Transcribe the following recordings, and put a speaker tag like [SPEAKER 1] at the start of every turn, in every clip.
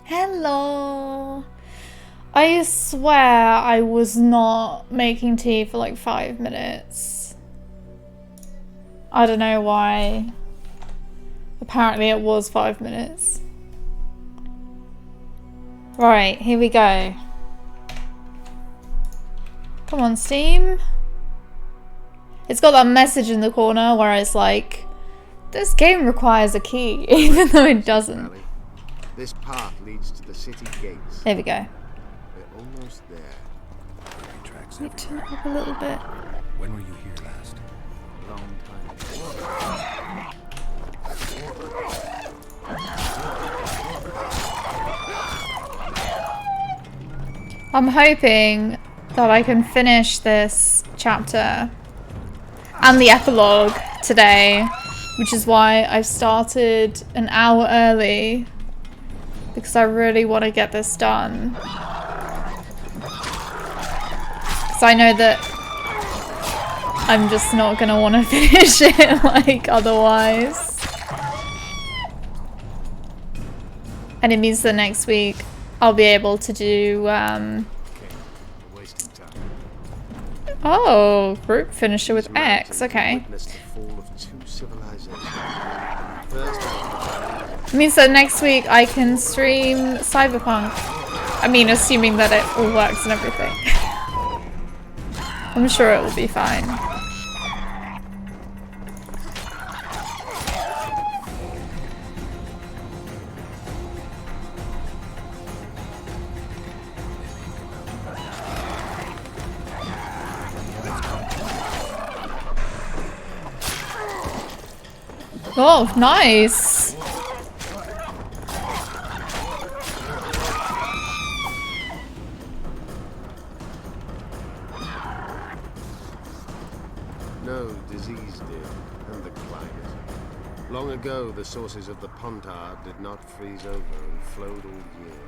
[SPEAKER 1] Hello. I swear I was not making tea for like 5 minutes. I don't know why. Apparently it was 5 minutes. Right, here we go. Come on, Steam. It's got that message in the corner where it's like, this game requires a key, even though it doesn't.
[SPEAKER 2] This path leads to the city gates.
[SPEAKER 1] There we go.
[SPEAKER 2] We're almost there.
[SPEAKER 3] Tracks
[SPEAKER 1] Let me turn
[SPEAKER 3] everywhere.
[SPEAKER 1] it up a little bit.
[SPEAKER 3] When were you here last?
[SPEAKER 2] Long time.
[SPEAKER 1] I'm hoping that I can finish this chapter and the epilogue today, which is why I've started an hour early, because I really want to get this done. Because I know that I'm just not going to want to finish it like otherwise. And it means that next week I'll be able to do oh, group finisher with X, okay. It means that next week I can stream Cyberpunk. I mean, assuming that it all works and everything. I'm sure it will be fine. Oh, nice.
[SPEAKER 2] No, disease did, and the climate. Long ago, the sources of the Pontard did not freeze over and flowed all year.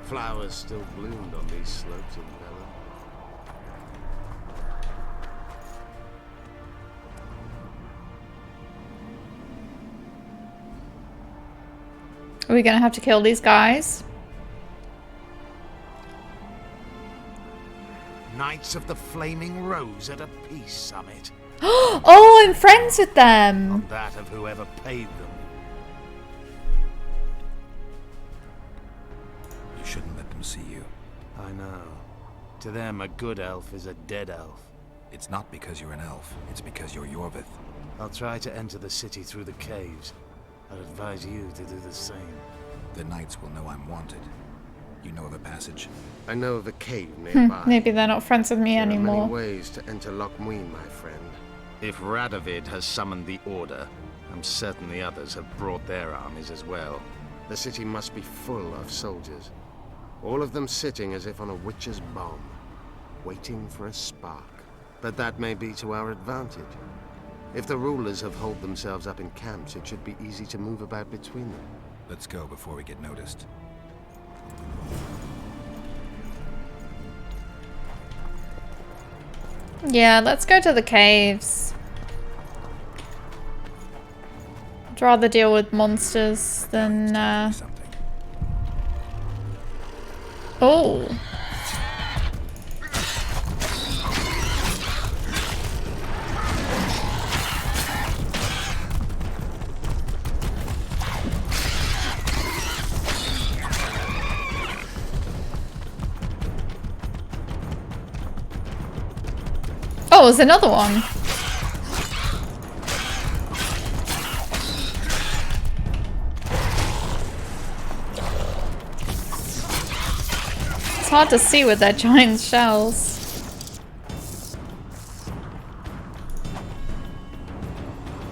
[SPEAKER 2] Flowers still bloomed on these slopes in Bella.
[SPEAKER 1] Are we gonna have to kill these guys?
[SPEAKER 4] Knights of the Flaming Rose at a peace summit.
[SPEAKER 1] Oh, I'm friends with them.
[SPEAKER 4] On that of whoever paid them.
[SPEAKER 3] You shouldn't let them see you.
[SPEAKER 4] I know. To them, a good elf is a dead elf.
[SPEAKER 3] It's not because you're an elf. It's because you're Yorvith.
[SPEAKER 4] I'll try to enter the city through the caves. I'd advise you to do the same.
[SPEAKER 3] The knights will know I'm wanted. You know the passage?
[SPEAKER 2] I know of a cave nearby.
[SPEAKER 1] Maybe they're not friends with me
[SPEAKER 2] There are
[SPEAKER 1] anymore.
[SPEAKER 2] many ways to enter Loch Muin, my friend.
[SPEAKER 4] If Radovid has summoned the Order, I'm certain the others have brought their armies as well.
[SPEAKER 2] The city must be full of soldiers. All of them sitting as if on a witch's bomb, waiting for a spark. But that may be to our advantage. If the rulers have holed themselves up in camps, it should be easy to move about between them.
[SPEAKER 3] Let's go before we get noticed.
[SPEAKER 1] Yeah, let's go to the caves. I'd rather deal with monsters than
[SPEAKER 3] Something.
[SPEAKER 1] oh. Oh, there's another one. It's hard to see with their giant shells.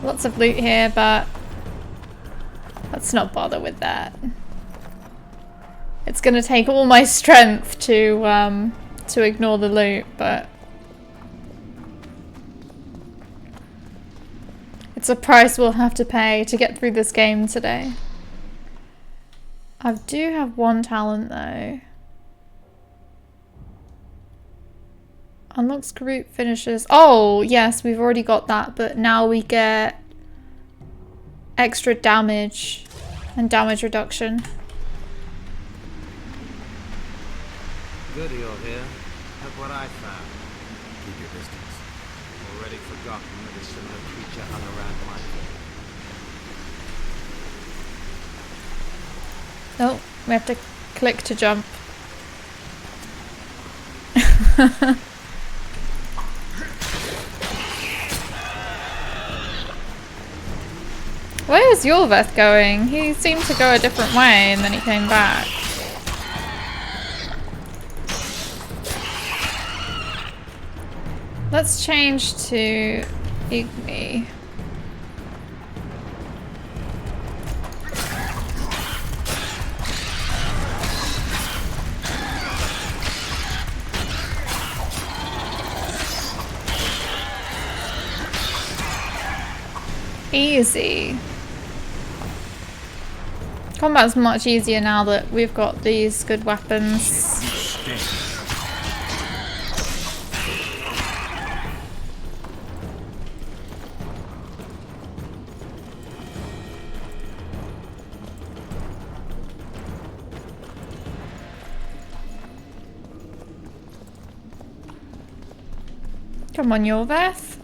[SPEAKER 1] Lots of loot here, but let's not bother with that. It's gonna take all my strength to ignore the loot, but it's a price we'll have to pay to get through this game today. I do have one talent though. Unlocks group finishes. Oh, yes, we've already got that, but now we get extra damage and damage reduction.
[SPEAKER 4] Good you're here. Look what I found.
[SPEAKER 3] Keep your distance.
[SPEAKER 4] Already forgotten that a similar creature hung around my cave.
[SPEAKER 1] Oh, we have to click to jump. Where's Yorveth going? He seemed to go a different way and then he came back. Let's change to Igni. Easy. Combat's much easier now that we've got these good weapons. Come on, Yorveth.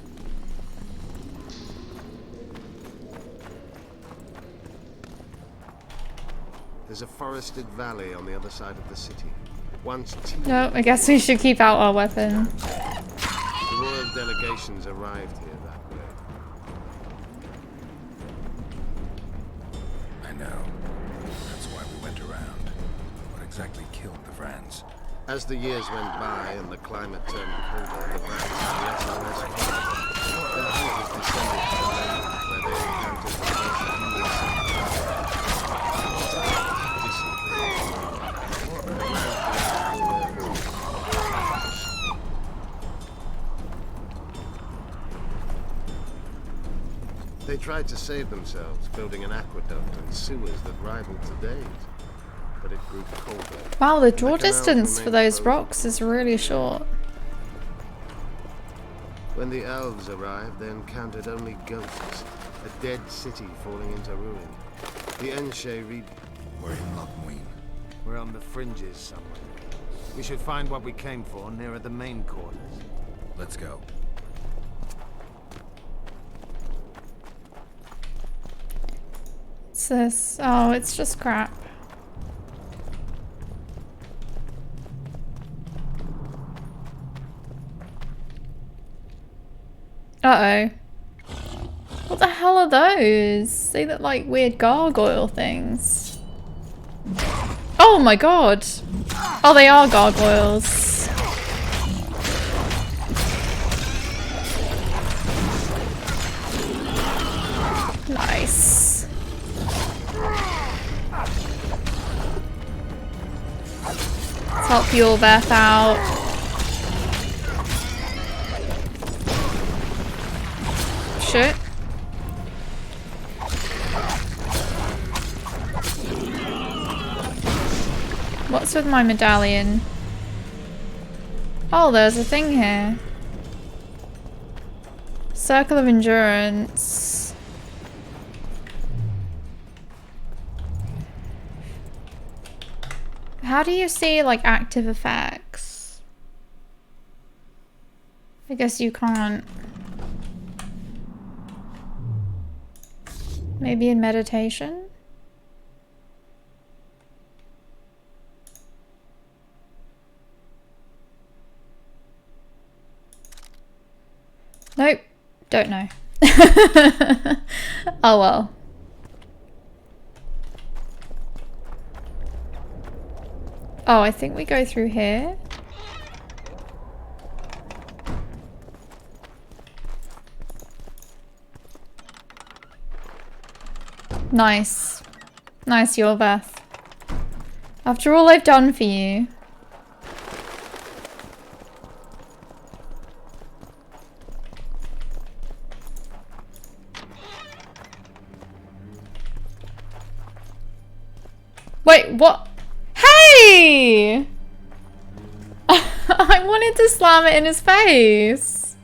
[SPEAKER 2] There's a forested valley on the other side of the city. Once teeming.
[SPEAKER 1] No, I guess we should keep out our weapon.
[SPEAKER 2] The royal delegations arrived here that way.
[SPEAKER 3] I know. That's why we went around. What exactly killed the Vrans?
[SPEAKER 2] As the years went by and the climate turned colder, the Vrans got less and less common. Their hunters descended to the land where they encountered the first human settlers. They tried to save themselves, building an aqueduct and sewers that rivaled today's. But it grew colder.
[SPEAKER 1] Wow, the draw
[SPEAKER 2] canals
[SPEAKER 1] distance for
[SPEAKER 2] remained
[SPEAKER 1] those
[SPEAKER 2] frozen.
[SPEAKER 1] rocks is really short.
[SPEAKER 2] When the elves arrived, they encountered only ghosts, a dead city falling into ruin. The Enshe read.
[SPEAKER 3] We're in Lochmuin.
[SPEAKER 4] We're on the fringes somewhere. We should find what we came for nearer the main quarters.
[SPEAKER 3] Let's go.
[SPEAKER 1] What's this? Oh, it's just crap. Uh-oh. What the hell are those? They look like weird gargoyle things. Oh my god! Oh, they are gargoyles. Nice. Let's help Yorveth out. Shit. What's with my medallion? Oh, there's a thing here. Circle of Endurance. How do you see, like, active effects? I guess you can't. Maybe in meditation? Nope. Don't know. Oh well. Oh, I think we go through here. Nice. Nice, Yorveth. After all I've done for you. Wait, what? Hey! I wanted to slam it in his face.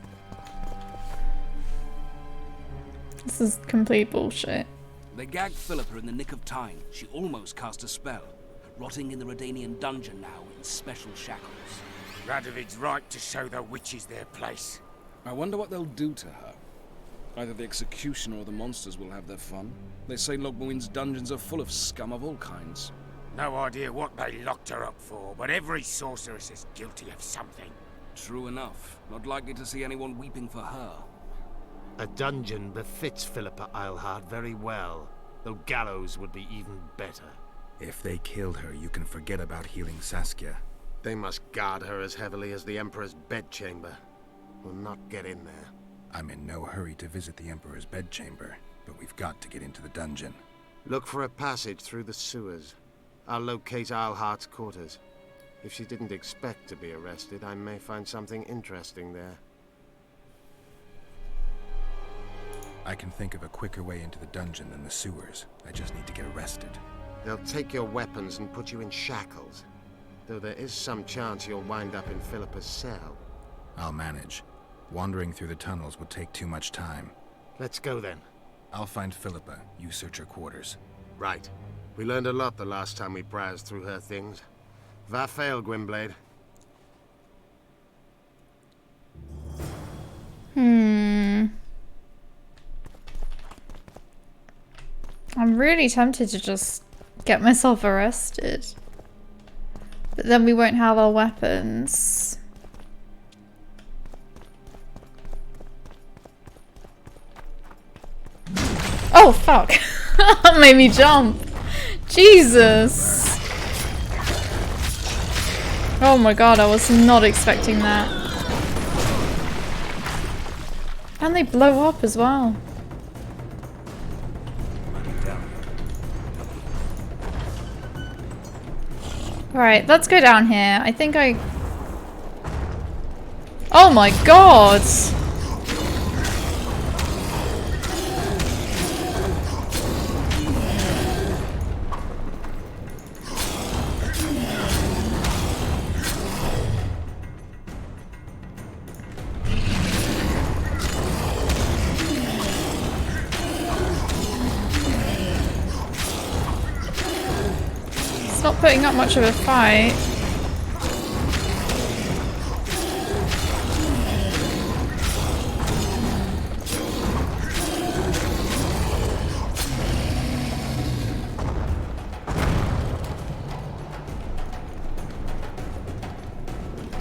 [SPEAKER 1] This is complete bullshit.
[SPEAKER 5] They gagged Philippa in the nick of time. She almost cast a spell. rotting in the Redanian dungeon now in special shackles.
[SPEAKER 6] Radovid's right to show the witches their place.
[SPEAKER 3] I wonder what they'll do to her. Either the executioner or the monsters will have their fun. They say Logmuin's dungeons are full of scum of all kinds.
[SPEAKER 6] No idea what they locked her up for, but every sorceress is guilty of something.
[SPEAKER 5] True enough. Not likely to see anyone weeping for her.
[SPEAKER 4] A dungeon befits Philippa Eilhart very well, though gallows would be even better.
[SPEAKER 3] If they killed her, you can forget about healing Saskia.
[SPEAKER 2] They must guard her as heavily as the Emperor's bedchamber. We'll not get in there.
[SPEAKER 3] I'm in no hurry to visit the Emperor's bedchamber, but we've got to get into the dungeon.
[SPEAKER 2] Look for a passage through the sewers. I'll locate Eilhart's quarters. If she didn't expect to be arrested, I may find something interesting there.
[SPEAKER 3] I can think of a quicker way into the dungeon than the sewers. I just need to get arrested.
[SPEAKER 2] They'll take your weapons and put you in shackles. Though there is some chance you'll wind up in Philippa's cell.
[SPEAKER 3] I'll manage. Wandering through the tunnels would take too much time.
[SPEAKER 2] Let's go then.
[SPEAKER 3] I'll find Philippa. You search her quarters.
[SPEAKER 2] Right. We learned a lot the last time we browsed through her things. Va fail, Gwynblade.
[SPEAKER 1] I'm really tempted to just get myself arrested. But then we won't have our weapons. Oh, fuck. That made me jump. Jesus. Oh my god, I was not expecting that. And they blow up as well. Alright, let's go down here. I think I... Oh my god! Not putting up much of a fight.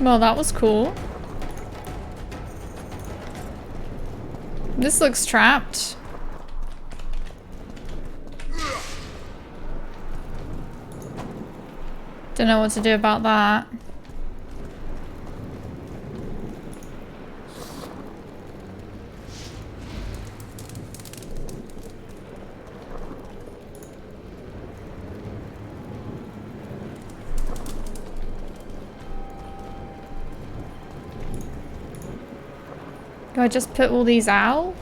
[SPEAKER 1] Well, that was cool. This looks trapped. Don't know what to do about that. Do I just put all these out?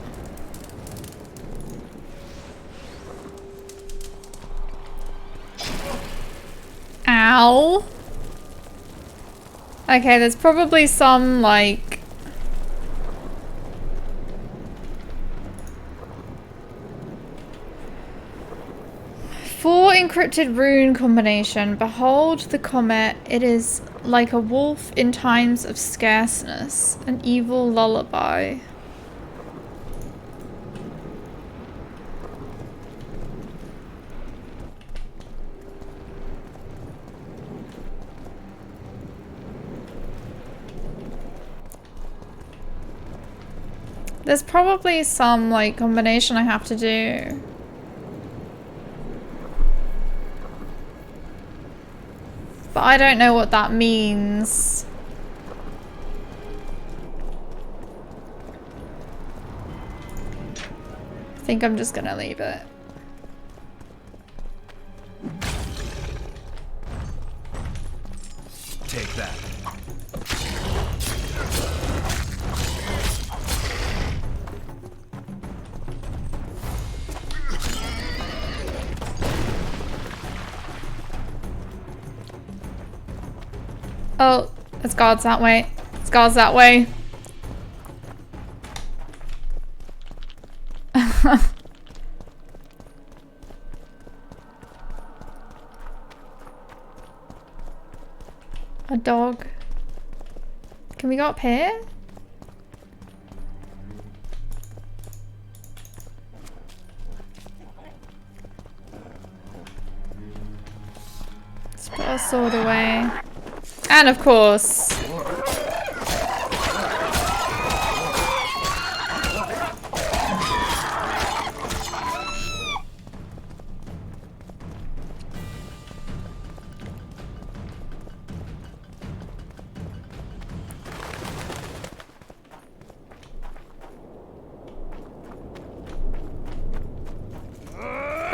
[SPEAKER 1] Ow. Okay, there's probably some, like... For encrypted rune combination, behold the comet. It is like a wolf in times of scarceness, an evil lullaby. There's probably some, like, combination I have to do. But I don't know what that means. I think I'm just gonna leave it.
[SPEAKER 3] Take that.
[SPEAKER 1] Oh, it's guards that way. It's guards that way. I A dog. Can we go up here? Let's put our sword away. And of course...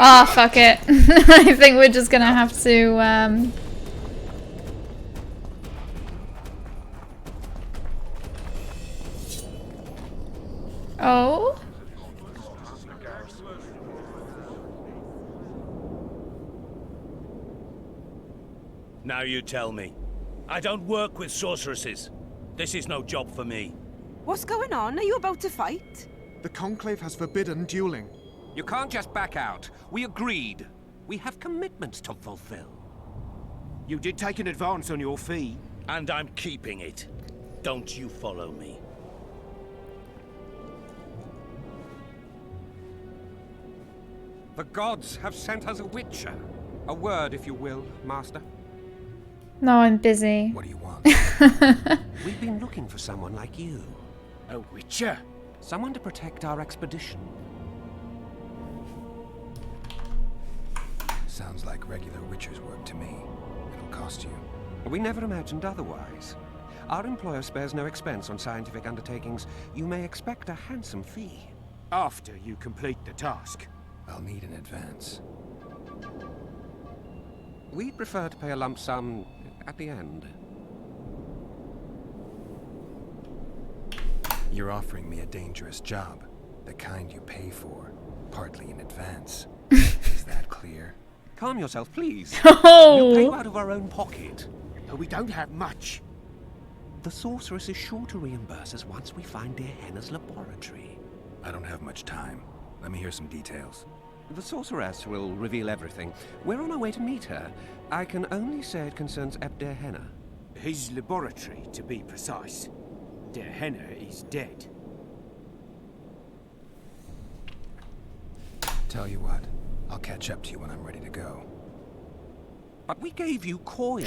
[SPEAKER 1] Ah, oh, fuck it. I think we're just gonna have to, Oh?
[SPEAKER 7] Now you tell me. I don't work with sorceresses. This is no job for me.
[SPEAKER 8] What's going on? Are you about to fight?
[SPEAKER 9] The Conclave has forbidden dueling.
[SPEAKER 6] You can't just back out. We agreed. We have commitments to fulfill. You did take an advance on your fee.
[SPEAKER 7] And I'm keeping it. Don't you follow me.
[SPEAKER 6] The gods have sent us a witcher. A word, if you will, Master.
[SPEAKER 1] No, I'm busy.
[SPEAKER 6] What do you want? We've been looking for someone like you. A witcher? Someone to protect our expedition.
[SPEAKER 3] Sounds like regular witcher's work to me. It'll cost you.
[SPEAKER 6] We never imagined otherwise. Our employer spares no expense on scientific undertakings. You may expect a handsome fee. After you complete the task.
[SPEAKER 3] I'll need an advance.
[SPEAKER 6] We'd prefer to pay a lump sum at the end.
[SPEAKER 3] You're offering me a dangerous job. The kind you pay for, partly in advance. Is that clear?
[SPEAKER 6] Calm yourself, please.
[SPEAKER 1] Oh.
[SPEAKER 6] We'll pay you out of our own pocket.
[SPEAKER 2] But we don't have much.
[SPEAKER 6] The sorceress is sure to reimburse us once we find dear Henna's laboratory.
[SPEAKER 3] I don't have much time. Let me hear some details.
[SPEAKER 6] The sorceress will reveal everything. We're on our way to meet her. I can only say it concerns Dear Henna. His laboratory, to be precise. Dear Henna is dead.
[SPEAKER 3] Tell you what, I'll catch up to you when I'm ready to go.
[SPEAKER 6] But we gave you coin.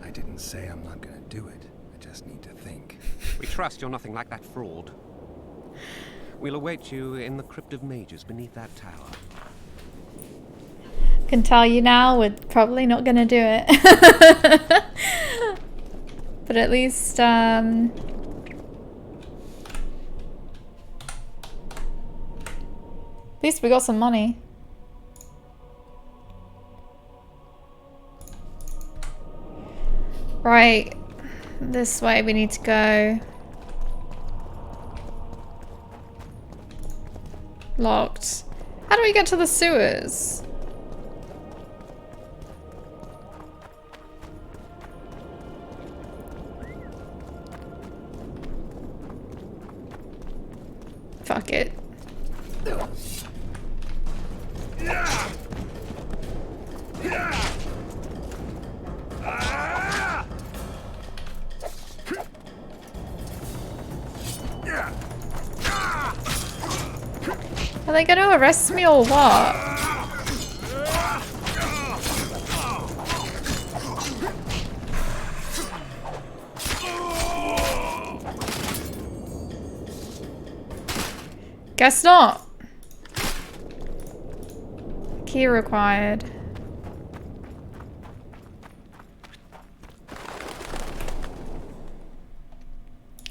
[SPEAKER 3] I didn't say I'm not gonna do it. I just need to think.
[SPEAKER 6] We trust you're nothing like that fraud. We'll await you in the Crypt of Mages beneath that tower.
[SPEAKER 1] Can tell you now, we're probably not gonna do it. But at least, at least we got some money. Right, this way we need to go. Locked. How do we get to the sewers? Fuck it. Are they gonna arrest me or what? Guess not. Key required.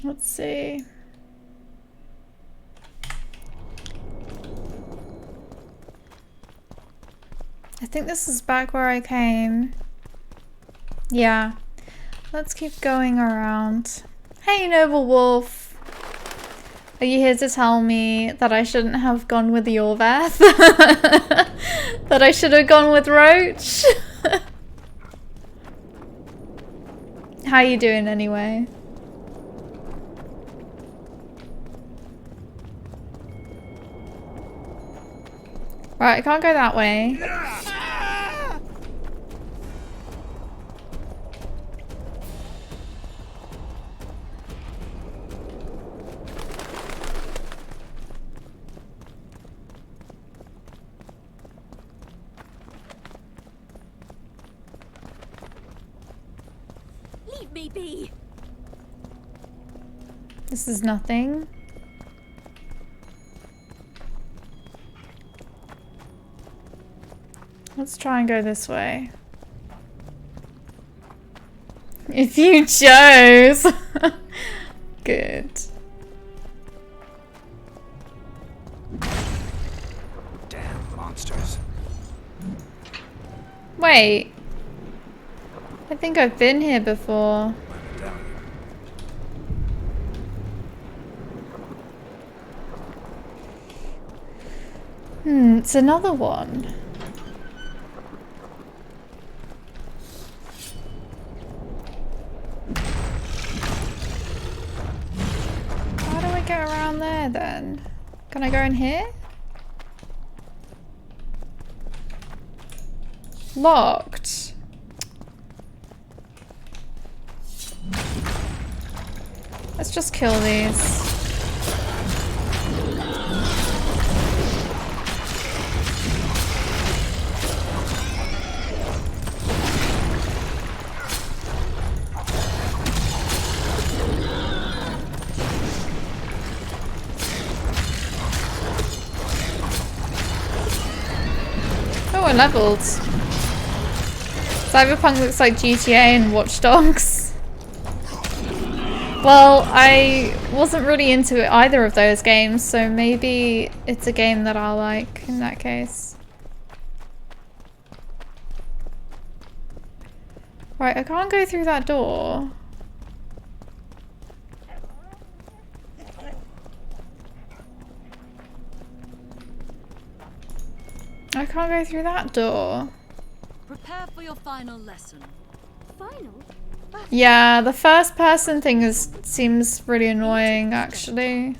[SPEAKER 1] Let's see. I think this is back where I came. Yeah. Let's keep going around. Hey, Noble Wolf. Are you here to tell me that I shouldn't have gone with Yorvath? That I should have gone with Roach? How you doing anyway? Right, I can't go that way.
[SPEAKER 10] Let me be.
[SPEAKER 1] This is nothing. Let's try and go this way. If you chose. Good.
[SPEAKER 3] Damn monsters.
[SPEAKER 1] Wait. I think I've been here before. It's another one. How do I get around there then? Can I go in here? Locked. Let's just kill these. Oh, we're leveled. Cyberpunk looks like GTA and Watch Dogs. Well, I wasn't really into either of those games, so maybe it's a game that I'll like in that case. Right, I can't go through that door. I can't go through that door.
[SPEAKER 10] Prepare for your final lesson. Final?
[SPEAKER 1] Yeah, the first person thing seems really annoying actually.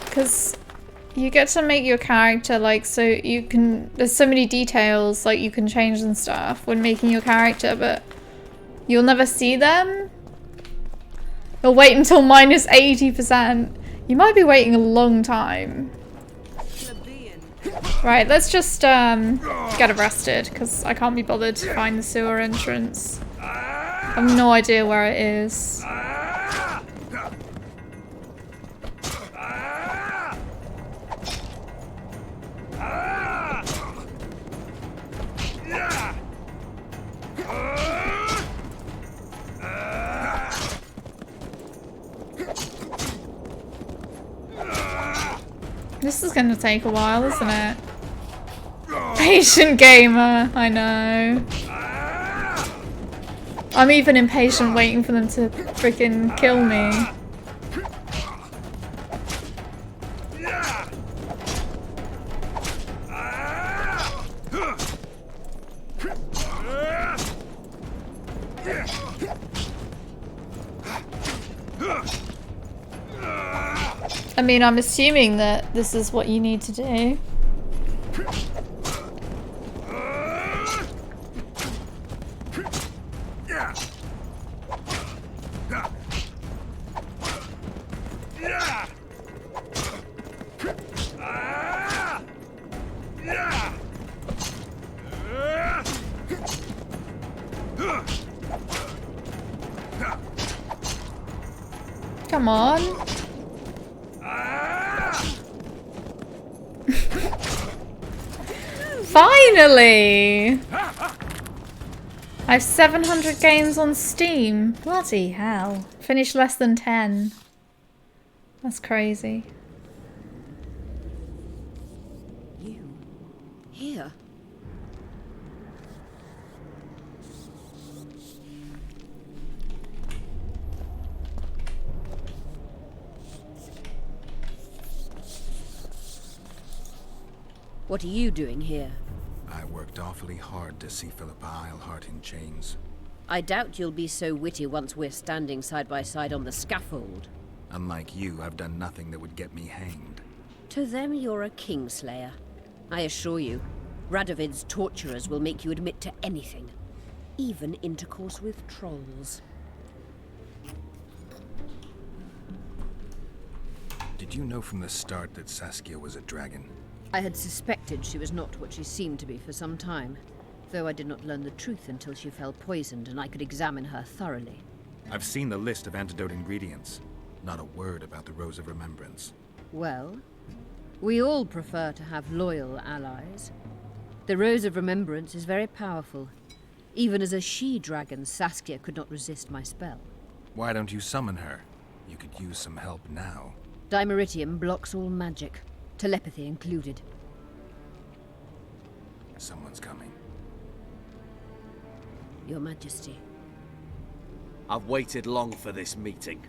[SPEAKER 1] Because you get to make your character like so you can, there's so many details like you can change and stuff when making your character, but you'll never see them. You'll wait until minus 80%. You might be waiting a long time. Right, let's just get arrested because I can't be bothered to find the sewer entrance. I have no idea where it is. This is gonna take a while, isn't it? Patient gamer, I know. I'm even impatient waiting for them to freaking kill me. I mean, I'm assuming that this is what you need to do. Come on. Finally! I have 700 games on Steam. Bloody hell. Finished less than 10. That's crazy.
[SPEAKER 8] You? Here? What are you doing here?
[SPEAKER 3] I worked awfully hard to see Philippa Eilhart in chains.
[SPEAKER 8] I doubt you'll be so witty once we're standing side by side on the scaffold.
[SPEAKER 3] Unlike you, I've done nothing that would get me hanged.
[SPEAKER 8] To them, you're a kingslayer. I assure you, Radovid's torturers will make you admit to anything. Even intercourse with trolls.
[SPEAKER 3] Did you know from the start that Saskia was a dragon?
[SPEAKER 8] I had suspected she was not what she seemed to be for some time. Though I did not learn the truth until she fell poisoned and I could examine her thoroughly.
[SPEAKER 11] I've seen the list of antidote ingredients. Not a word about the Rose of Remembrance.
[SPEAKER 8] Well, we all prefer to have loyal allies. The Rose of Remembrance is very powerful. Even as a she-dragon, Saskia could not resist my spell.
[SPEAKER 11] Why don't you summon her? You could use some help now.
[SPEAKER 8] Dimeritium blocks all magic, telepathy included.
[SPEAKER 11] Someone's coming.
[SPEAKER 8] Your Majesty.
[SPEAKER 12] I've waited long for this meeting.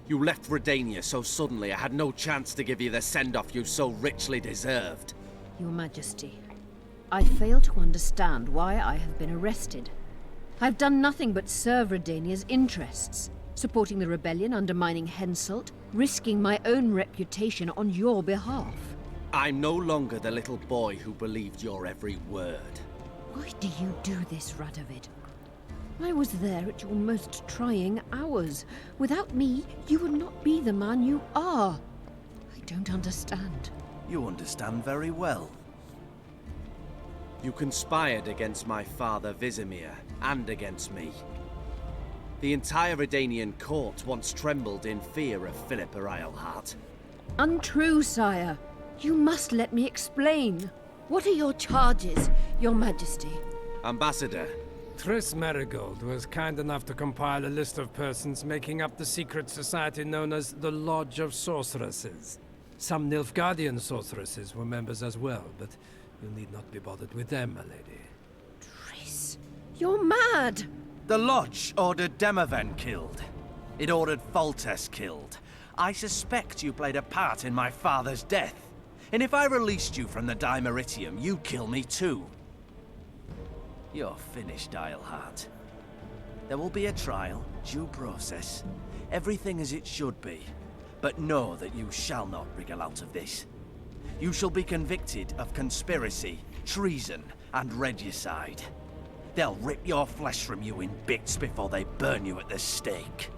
[SPEAKER 12] You left Redania so suddenly I had no chance to give you the send-off you so richly deserved.
[SPEAKER 8] Your Majesty, I fail to understand why I have been arrested. I've done nothing but serve Redania's interests, supporting the rebellion, undermining Henselt, risking my own reputation on your behalf.
[SPEAKER 12] I'm no longer the little boy who believed your every word.
[SPEAKER 8] Why do you do this, Radovid? I was there at your most trying hours. Without me, you would not be the man you are. I don't understand.
[SPEAKER 12] You understand very well. You conspired against my father Vizimir, and against me. The entire Redanian court once trembled in fear of Philippa Eilhart.
[SPEAKER 8] Untrue, sire. You must let me explain. What are your charges, Your Majesty?
[SPEAKER 12] Ambassador.
[SPEAKER 13] Triss Marigold was kind enough to compile a list of persons making up the secret society known as the Lodge of Sorceresses. Some Nilfgaardian sorceresses were members as well, but you need not be bothered with them, my lady.
[SPEAKER 8] Triss, you're mad!
[SPEAKER 12] The Lodge ordered Demaven killed. It ordered Foltest killed. I suspect you played a part in my father's death. And if I released you from the Dimeritium, you'd kill me too. You're finished, Eilhart. There will be a trial, due process, everything as it should be. But know that you shall not wriggle out of this. You shall be convicted of conspiracy, treason, and regicide. They'll rip your flesh from you in bits before they burn you at the stake.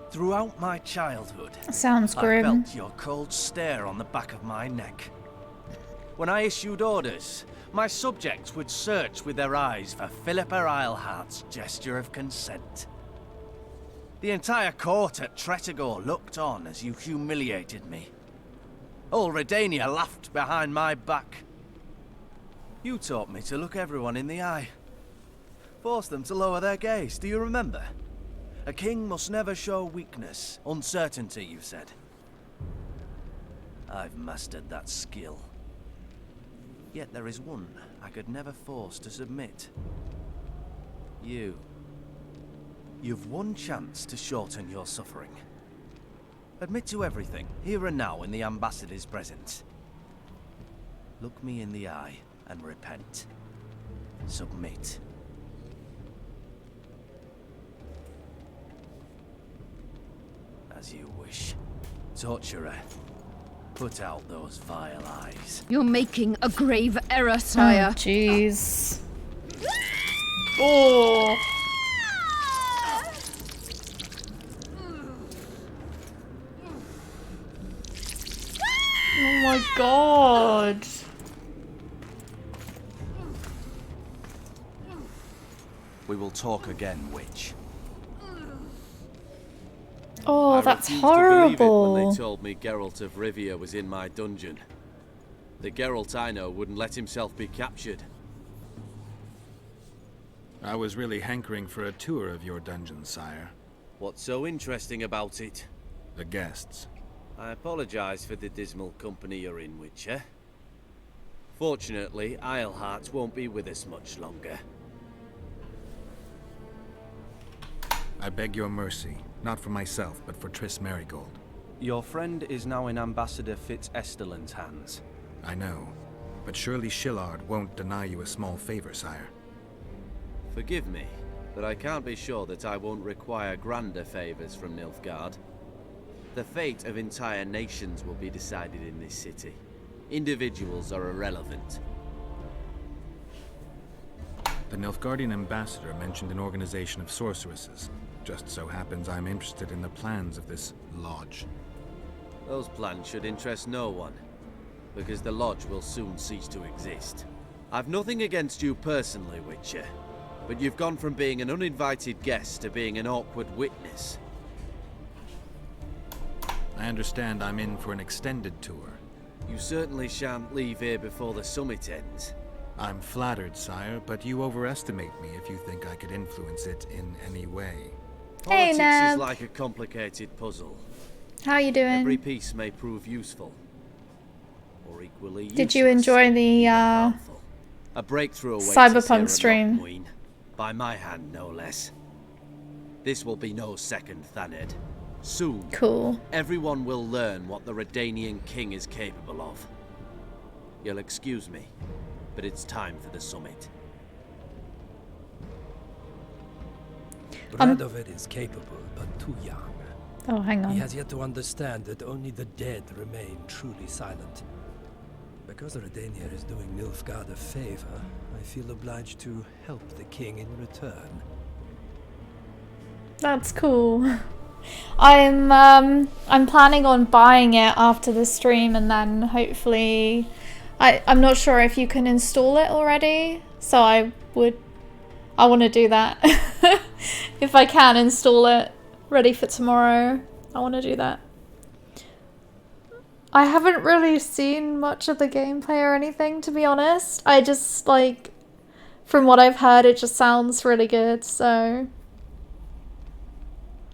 [SPEAKER 12] Throughout my childhood,
[SPEAKER 1] Sounds
[SPEAKER 12] I
[SPEAKER 1] grim.
[SPEAKER 12] felt your cold stare on the back of my neck. When I issued orders, my subjects would search with their eyes for Philippa Eilhart's gesture of consent. The entire court at Tretogor looked on as you humiliated me. All Redania laughed behind my back. You taught me to look everyone in the eye. Forced them to lower their gaze, do you remember? A king must never show weakness, uncertainty, you said. I've mastered that skill. Yet there is one I could never force to submit. You. You've one chance to shorten your suffering. Admit to everything, here and now in the Ambassador's presence. Look me in the eye and repent. Submit. As you wish. Torturer, put out those vile eyes.
[SPEAKER 8] You're making a grave error, sire.
[SPEAKER 1] Oh, jeez. Oh. Oh my god.
[SPEAKER 12] We will talk again, witch.
[SPEAKER 1] Oh, that's
[SPEAKER 12] I refused to believe it when
[SPEAKER 1] horrible.
[SPEAKER 12] they told me Geralt of Rivia was in my dungeon. The Geralt I know wouldn't let himself be captured.
[SPEAKER 11] I was really hankering for a tour of your dungeon, sire.
[SPEAKER 12] What's so interesting about it?
[SPEAKER 11] The guests.
[SPEAKER 12] I apologize for the dismal company you're in, Witcher. Fortunately, Eilhart won't be with us much longer.
[SPEAKER 11] I beg your mercy, not for myself, but for Triss Marigold.
[SPEAKER 12] Your friend is now in Ambassador Fitz-Esterland's hands.
[SPEAKER 11] I know, but surely Shillard won't deny you a small favor, sire.
[SPEAKER 12] Forgive me, but I can't be sure that I won't require grander favors from Nilfgaard. The fate of entire nations will be decided in this city. Individuals are irrelevant.
[SPEAKER 11] The Nilfgaardian ambassador mentioned an organization of sorceresses. Just so happens I'm interested in the plans of this lodge.
[SPEAKER 12] Those plans should interest no one, because the lodge will soon cease to exist. I've nothing against you personally, Witcher, but you've gone from being an uninvited guest to being an awkward witness.
[SPEAKER 11] I understand I'm in for an extended tour.
[SPEAKER 12] You certainly shan't leave here before the summit ends.
[SPEAKER 11] I'm flattered, sire, but you overestimate me if you think I could influence it in any way.
[SPEAKER 1] Hey,
[SPEAKER 12] Politics
[SPEAKER 1] Nav.
[SPEAKER 12] is like a complicated puzzle.
[SPEAKER 1] How you doing?
[SPEAKER 12] Every piece may prove useful, or equally useless.
[SPEAKER 1] Did you enjoy the
[SPEAKER 12] A breakthrough awaits us here
[SPEAKER 1] Cyberpunk
[SPEAKER 12] at
[SPEAKER 1] stream?
[SPEAKER 12] Lochmuin, by my hand, no less. This will be no second Thaned. Soon,
[SPEAKER 1] Cool.
[SPEAKER 12] everyone will learn what the Redanian king is capable of. You'll excuse me, but it's time for the summit.
[SPEAKER 13] Radovid is capable, but too young.
[SPEAKER 1] Oh, hang on.
[SPEAKER 13] He has yet to understand that only the dead remain truly silent. Because Redania is doing Nilfgaard a favor, I feel obliged to help the king in return.
[SPEAKER 1] That's cool. I'm planning on buying it after the stream, and then hopefully I'm not sure if you can install it already, so I want to do that. If I can install it ready for tomorrow, I want to do that. I haven't really seen much of the gameplay or anything, to be honest. I just, like, from what I've heard, it just sounds really good, so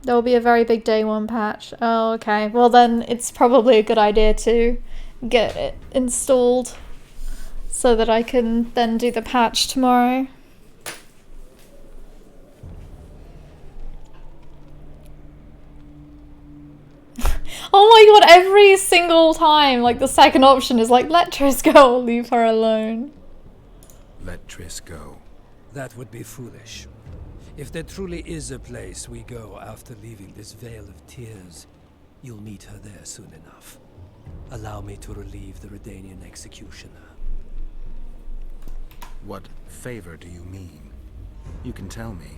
[SPEAKER 1] there will be a very big day one patch. Oh, okay. Well, then it's probably a good idea to get it installed so that I can then do the patch tomorrow. Oh my god, every single time, like, the second option is like, let Triss go, leave her alone.
[SPEAKER 11] Let Triss go.
[SPEAKER 13] That would be foolish. If there truly is a place we go after leaving this Vale of Tears, you'll meet her there soon enough. Allow me to relieve the Redanian executioner.
[SPEAKER 11] What favor do you mean? You can tell me.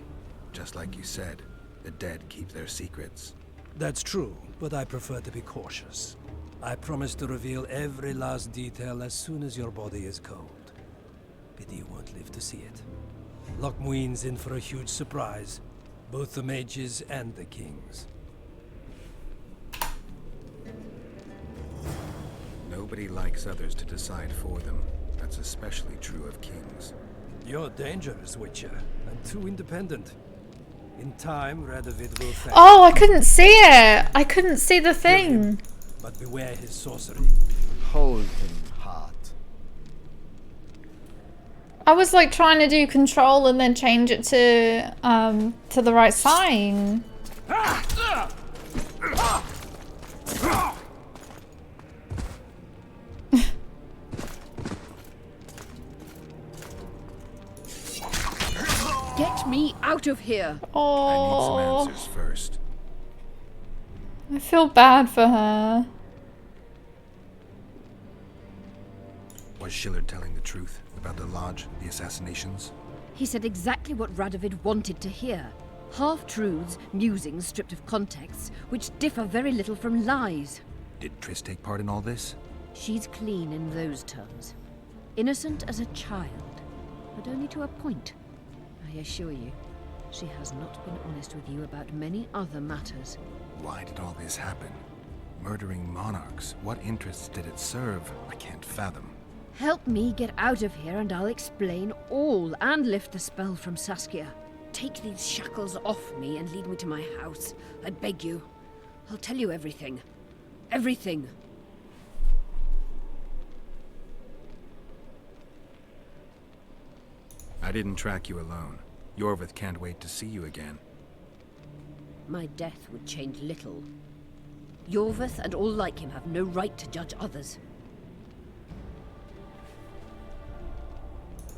[SPEAKER 11] Just like you said, the dead keep their secrets.
[SPEAKER 13] That's true, but I prefer to be cautious. I promise to reveal every last detail as soon as your body is cold. Pity you won't live to see it. Lochmuin's in for a huge surprise. Both the mages and the kings.
[SPEAKER 11] Nobody likes others to decide for them. That's especially true of kings.
[SPEAKER 13] You're dangerous, Witcher, and too independent. In time, Radovid will thank
[SPEAKER 1] Oh, I couldn't see it! I couldn't see the thing!
[SPEAKER 13] But beware his sorcery.
[SPEAKER 4] Hold him, heart.
[SPEAKER 1] I was like trying to do control and then change it to the right sign.
[SPEAKER 8] Get me out of here!
[SPEAKER 1] Oh,
[SPEAKER 11] I need some answers first.
[SPEAKER 1] I feel bad for her.
[SPEAKER 11] Was Schiller telling the truth about the lodge, the assassinations?
[SPEAKER 8] He said exactly what Radovid wanted to hear. Half-truths, musings stripped of context, which differ very little from lies.
[SPEAKER 11] Did Triss take part in all this?
[SPEAKER 8] She's clean in those terms. Innocent as a child, but only to a point. I assure you, she has not been honest with you about many other matters.
[SPEAKER 11] Why did all this happen? Murdering monarchs, what interests did it serve? I can't fathom.
[SPEAKER 8] Help me get out of here and I'll explain all and lift the spell from Saskia. Take these shackles off me and lead me to my house. I beg you. I'll tell you everything. Everything.
[SPEAKER 11] I didn't track you alone. Yorvith can't wait to see you again.
[SPEAKER 8] My death would change little. Yorvith and all like him have no right to judge others.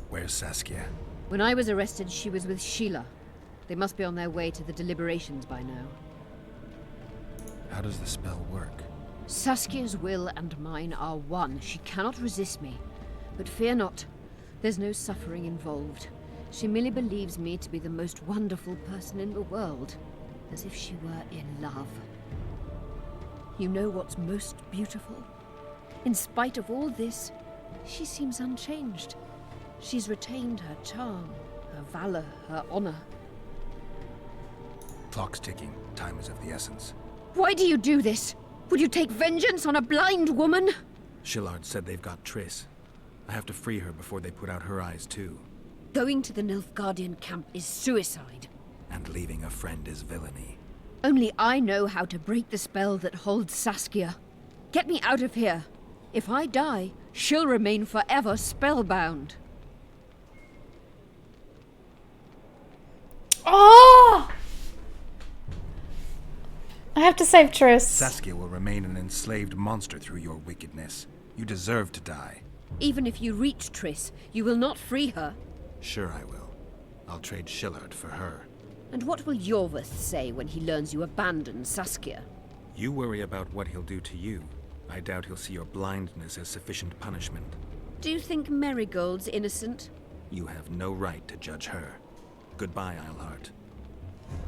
[SPEAKER 11] Where's Saskia?
[SPEAKER 8] When I was arrested, she was with Sheila. They must be on their way to the deliberations by now.
[SPEAKER 11] How does the spell work?
[SPEAKER 8] Saskia's will and mine are one. She cannot resist me. But fear not. There's no suffering involved. She merely believes me to be the most wonderful person in the world. As if she were in love. You know what's most beautiful? In spite of all this, she seems unchanged. She's retained her charm, her valor, her honor.
[SPEAKER 11] Clock's ticking. Time is of the essence.
[SPEAKER 8] Why do you do this? Would you take vengeance on a blind woman?
[SPEAKER 11] Shillard said they've got Triss. I have to free her before they put out her eyes too.
[SPEAKER 8] Going to the Nilfgaardian camp is suicide.
[SPEAKER 11] And leaving a friend is villainy.
[SPEAKER 8] Only I know how to break the spell that holds Saskia. Get me out of here. If I die, she'll remain forever spellbound.
[SPEAKER 1] Oh! I have to save Triss.
[SPEAKER 11] Saskia will remain an enslaved monster through your wickedness. You deserve to die.
[SPEAKER 8] Even if you reach Triss, you will not free her.
[SPEAKER 11] Sure I will. I'll trade Shillard for her.
[SPEAKER 8] And what will Yorveth say when he learns you abandoned Saskia?
[SPEAKER 11] You worry about what he'll do to you. I doubt he'll see your blindness as sufficient punishment.
[SPEAKER 8] Do you think Marigold's innocent?
[SPEAKER 11] You have no right to judge her. Goodbye, Eilhart.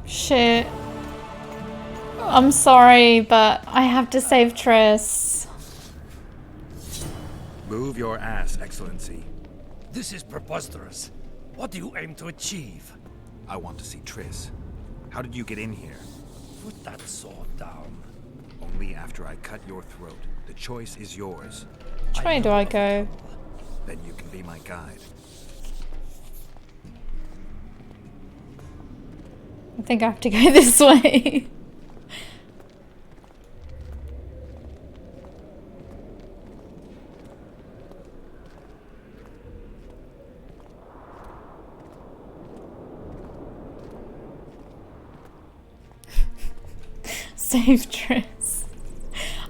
[SPEAKER 1] Shit. I'm sorry, but I have to save Triss.
[SPEAKER 11] Move your ass, Excellency.
[SPEAKER 13] This is preposterous. What do you aim to achieve?
[SPEAKER 11] I want to see Triss. How did you get in here?
[SPEAKER 13] Put that sword down.
[SPEAKER 11] Only after I cut your throat. The choice is yours.
[SPEAKER 1] Which way do I go?
[SPEAKER 11] Then you can be my guide.
[SPEAKER 1] I think I have to go this way. Save Triss.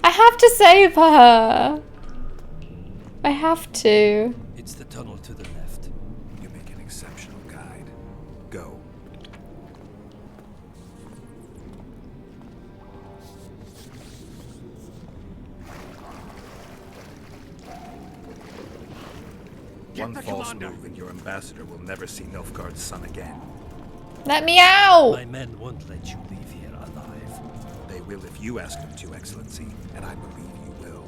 [SPEAKER 1] I have to save her. I have to.
[SPEAKER 13] It's the tunnel to the left.
[SPEAKER 11] You make an exceptional guide. Go. One false move and your ambassador will never see Nilfgaard's son again.
[SPEAKER 1] Let me out!
[SPEAKER 13] My men won't let you leave here alive.
[SPEAKER 11] They will if you ask them to, Excellency, and I believe you will.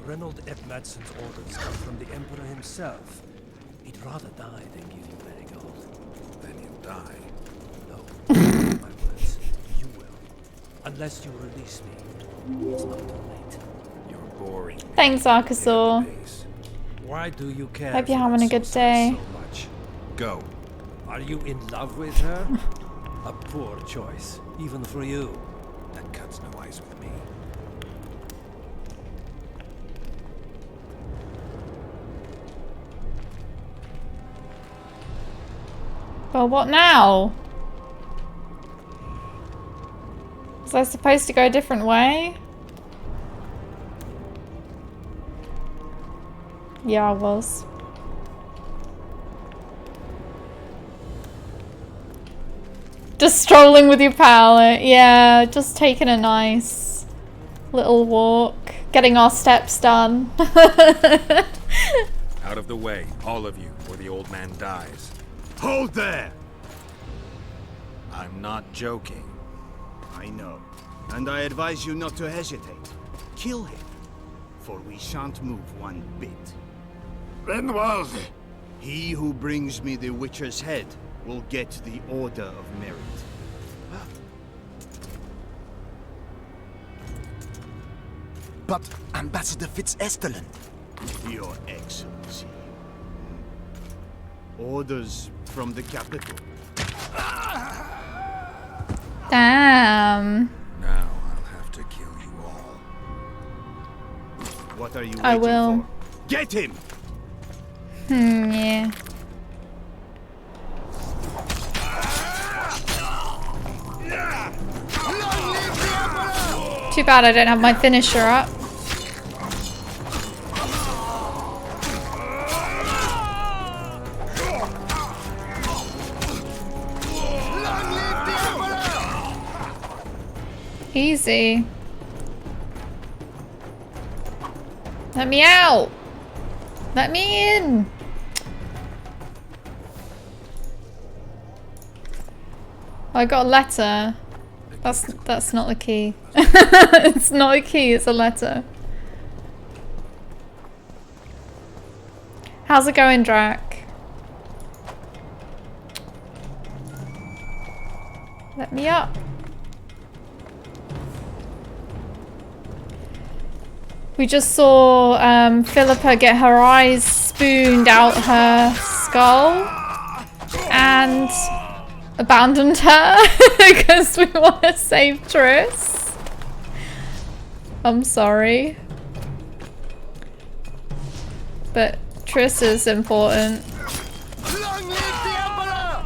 [SPEAKER 13] Reynold Ep Madsen's orders come from the Emperor himself. He'd rather die than give you Marigold.
[SPEAKER 11] Then he'll die.
[SPEAKER 13] No, my words. You will. Unless you release me. It's not too late.
[SPEAKER 11] You're boring.
[SPEAKER 1] Thanks, Arkasaur.
[SPEAKER 13] Why do you care?
[SPEAKER 1] Hope you're having a good day.
[SPEAKER 13] So much?
[SPEAKER 11] Go.
[SPEAKER 13] Are you in love with her? A poor choice, even for you.
[SPEAKER 11] That cuts no ice with me.
[SPEAKER 1] Well, what now? Was I supposed to go a different way? Yeah, I was. Just strolling with your palette. Yeah, just taking a nice little walk. Getting our steps done.
[SPEAKER 11] Out of the way, all of you, or the old man dies.
[SPEAKER 4] Hold there!
[SPEAKER 11] I'm not joking.
[SPEAKER 4] I know. And I advise you not to hesitate. Kill him. For we shan't move one bit.
[SPEAKER 2] Renwald!
[SPEAKER 4] He who brings me the Witcher's head will get the Order of Merit.
[SPEAKER 14] But Ambassador Fitz-Estelen...
[SPEAKER 4] Your Excellency. Orders from the capital.
[SPEAKER 1] Damn.
[SPEAKER 11] Now I'll have to kill you all.
[SPEAKER 4] What are you
[SPEAKER 1] I
[SPEAKER 4] waiting
[SPEAKER 1] will.
[SPEAKER 4] for? Get him!
[SPEAKER 1] Yeah. Too bad I don't have my finisher up. Easy. Let me out. Let me in. I got a letter. That's not the key. It's not a key, it's a letter. How's it going, Drac? me up. We just saw Philippa get her eyes spooned out her skull and abandoned her because we want to save Triss. I'm sorry. But Triss is important.
[SPEAKER 4] Long live the Emperor!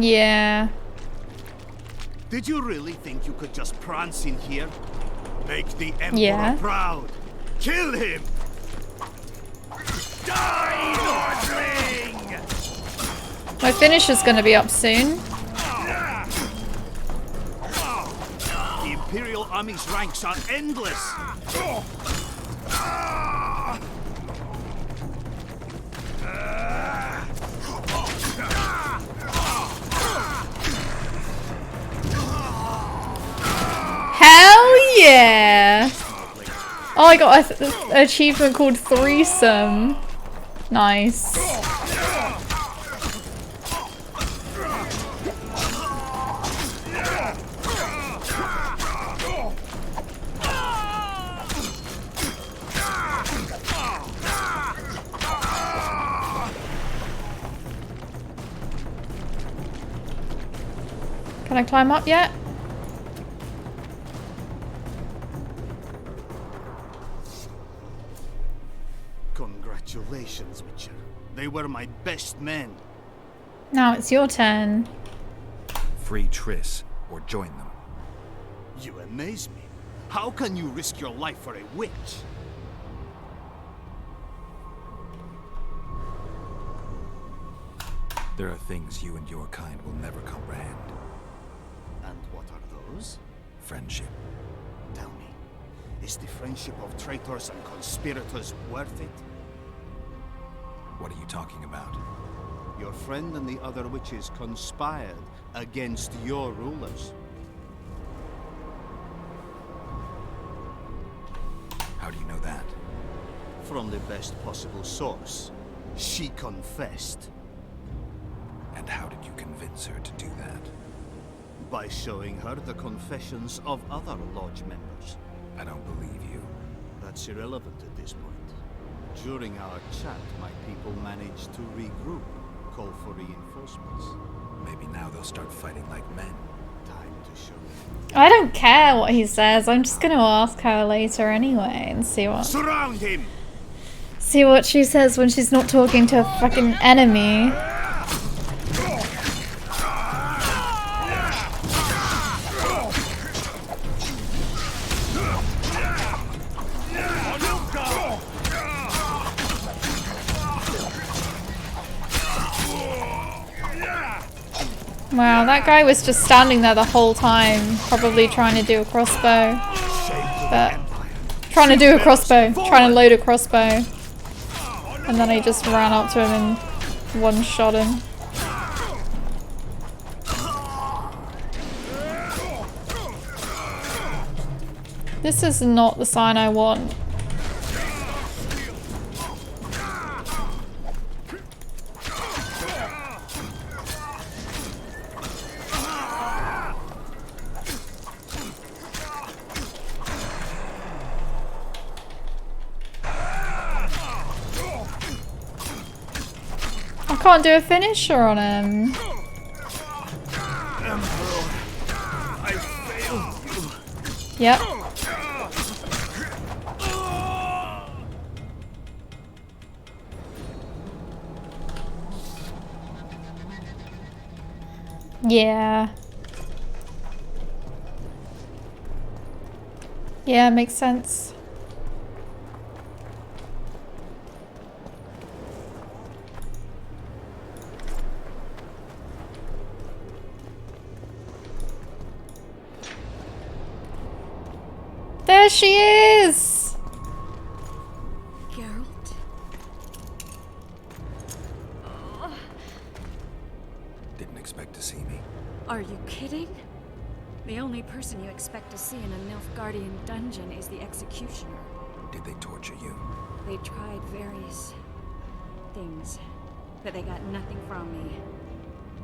[SPEAKER 1] Yeah.
[SPEAKER 4] Did you really think you could just prance in here? Make the Emperor
[SPEAKER 1] Yeah.
[SPEAKER 4] proud! Kill him! Die, Nordling!
[SPEAKER 1] My finish is gonna be up soon.
[SPEAKER 4] The Imperial Army's ranks are endless!
[SPEAKER 1] Hell yeah! Oh, I got an achievement called Threesome. Nice. Can I climb up yet?
[SPEAKER 4] Congratulations, Witcher. They were my best men.
[SPEAKER 1] Now it's your turn.
[SPEAKER 11] Free Triss, or join them.
[SPEAKER 4] You amaze me. How can you risk your life for a witch?
[SPEAKER 11] There are things you and your kind will never comprehend.
[SPEAKER 4] And what are those?
[SPEAKER 11] Friendship.
[SPEAKER 4] Tell me, is the friendship of traitors and conspirators worth it?
[SPEAKER 11] What are you talking about?
[SPEAKER 4] Your friend and the other witches conspired against your rulers.
[SPEAKER 11] How do you know that?
[SPEAKER 4] From the best possible source. She confessed.
[SPEAKER 11] And how did you convince her to do that?
[SPEAKER 4] By showing her the confessions of other lodge members.
[SPEAKER 11] I don't believe you.
[SPEAKER 4] That's irrelevant at this point. During our chat, my people managed to regroup, call for reinforcements.
[SPEAKER 11] Maybe now they'll start fighting like men.
[SPEAKER 4] Time to show them.
[SPEAKER 1] I don't care what he says. I'm just gonna ask her later anyway and see what.
[SPEAKER 4] Surround him!
[SPEAKER 1] See what she says when she's not talking to a fucking enemy. Wow, that guy was just standing there the whole time, probably trying to do a crossbow. But trying to do a crossbow, trying to load a crossbow. And then I just ran up to him and one-shot him. This is not the sign I want. I can't do a finisher on him.
[SPEAKER 4] I failed you.
[SPEAKER 1] Yep. Yeah. Yeah, makes sense. There she is!
[SPEAKER 10] Geralt?
[SPEAKER 11] Didn't expect to see me.
[SPEAKER 10] Are you kidding? The only person you expect to see in a Nilfgaardian dungeon is the executioner.
[SPEAKER 11] Did they torture you?
[SPEAKER 10] They tried various things, but they got nothing from me.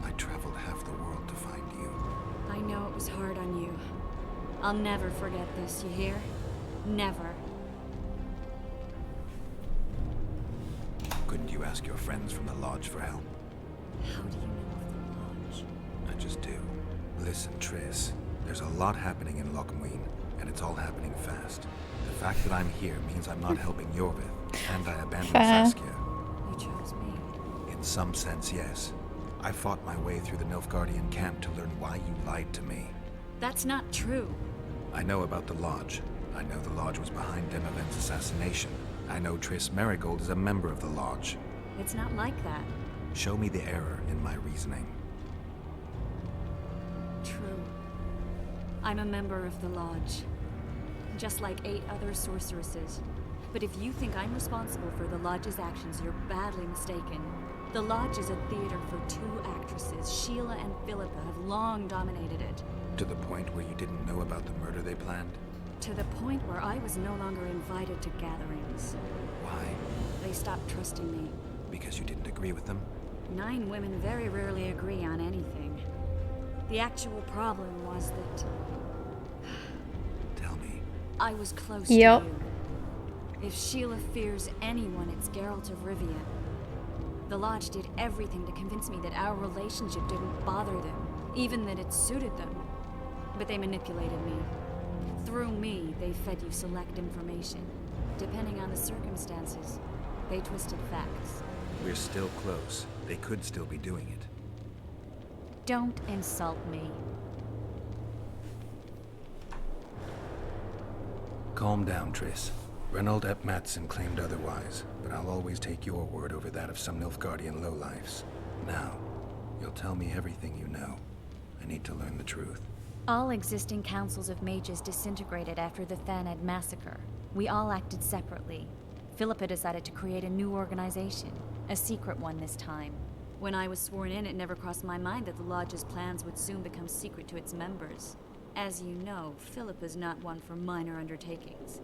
[SPEAKER 11] I traveled half the world to find you.
[SPEAKER 10] I know it was hard on you. I'll never forget this, you hear? Never.
[SPEAKER 11] Couldn't you ask your friends from the Lodge for help?
[SPEAKER 10] How do you know of the Lodge?
[SPEAKER 11] I just do. Listen, Triss. There's a lot happening in Loch Muin, and it's all happening fast. The fact that I'm here means I'm not helping Yorvith, and I abandoned Saskia.
[SPEAKER 10] You chose me.
[SPEAKER 11] In some sense, yes. I fought my way through the Nilfgaardian camp to learn why you lied to me.
[SPEAKER 10] That's not true.
[SPEAKER 11] I know about the Lodge. I know the Lodge was behind Demaven's assassination. I know Triss Merigold is a member of the Lodge.
[SPEAKER 10] It's not like that.
[SPEAKER 11] Show me the error in my reasoning.
[SPEAKER 10] True. I'm a member of the Lodge. Just like 8 other sorceresses. But if you think I'm responsible for the Lodge's actions, you're badly mistaken. The Lodge is a theater for 2 actresses. Sheila and Philippa have long dominated it.
[SPEAKER 11] To the point where you didn't know about the murder they planned?
[SPEAKER 10] To the point where I was no longer invited to gatherings.
[SPEAKER 11] Why?
[SPEAKER 10] They stopped trusting me.
[SPEAKER 11] Because you didn't agree with them?
[SPEAKER 10] 9 women very rarely agree on anything. The actual problem was that...
[SPEAKER 11] Tell me.
[SPEAKER 10] I was close to you. If Sheila fears anyone, it's Geralt of Rivia. The Lodge did everything to convince me that our relationship didn't bother them, even that it suited them. But they manipulated me. Through me, they fed you select information. Depending on the circumstances, they twisted facts.
[SPEAKER 11] We're still close. They could still be doing it.
[SPEAKER 10] Don't insult me.
[SPEAKER 11] Calm down, Triss. Reynold Ep Matson claimed otherwise, but I'll always take your word over that of some Nilfgaardian lowlifes. Now, you'll tell me everything you know. I need to learn the truth.
[SPEAKER 10] All existing councils of mages disintegrated after the Thaned massacre. We all acted separately. Philippa decided to create a new organization, a secret one this time. When I was sworn in, it never crossed my mind that the Lodge's plans would soon become secret to its members. As you know, Philippa's not one for minor undertakings.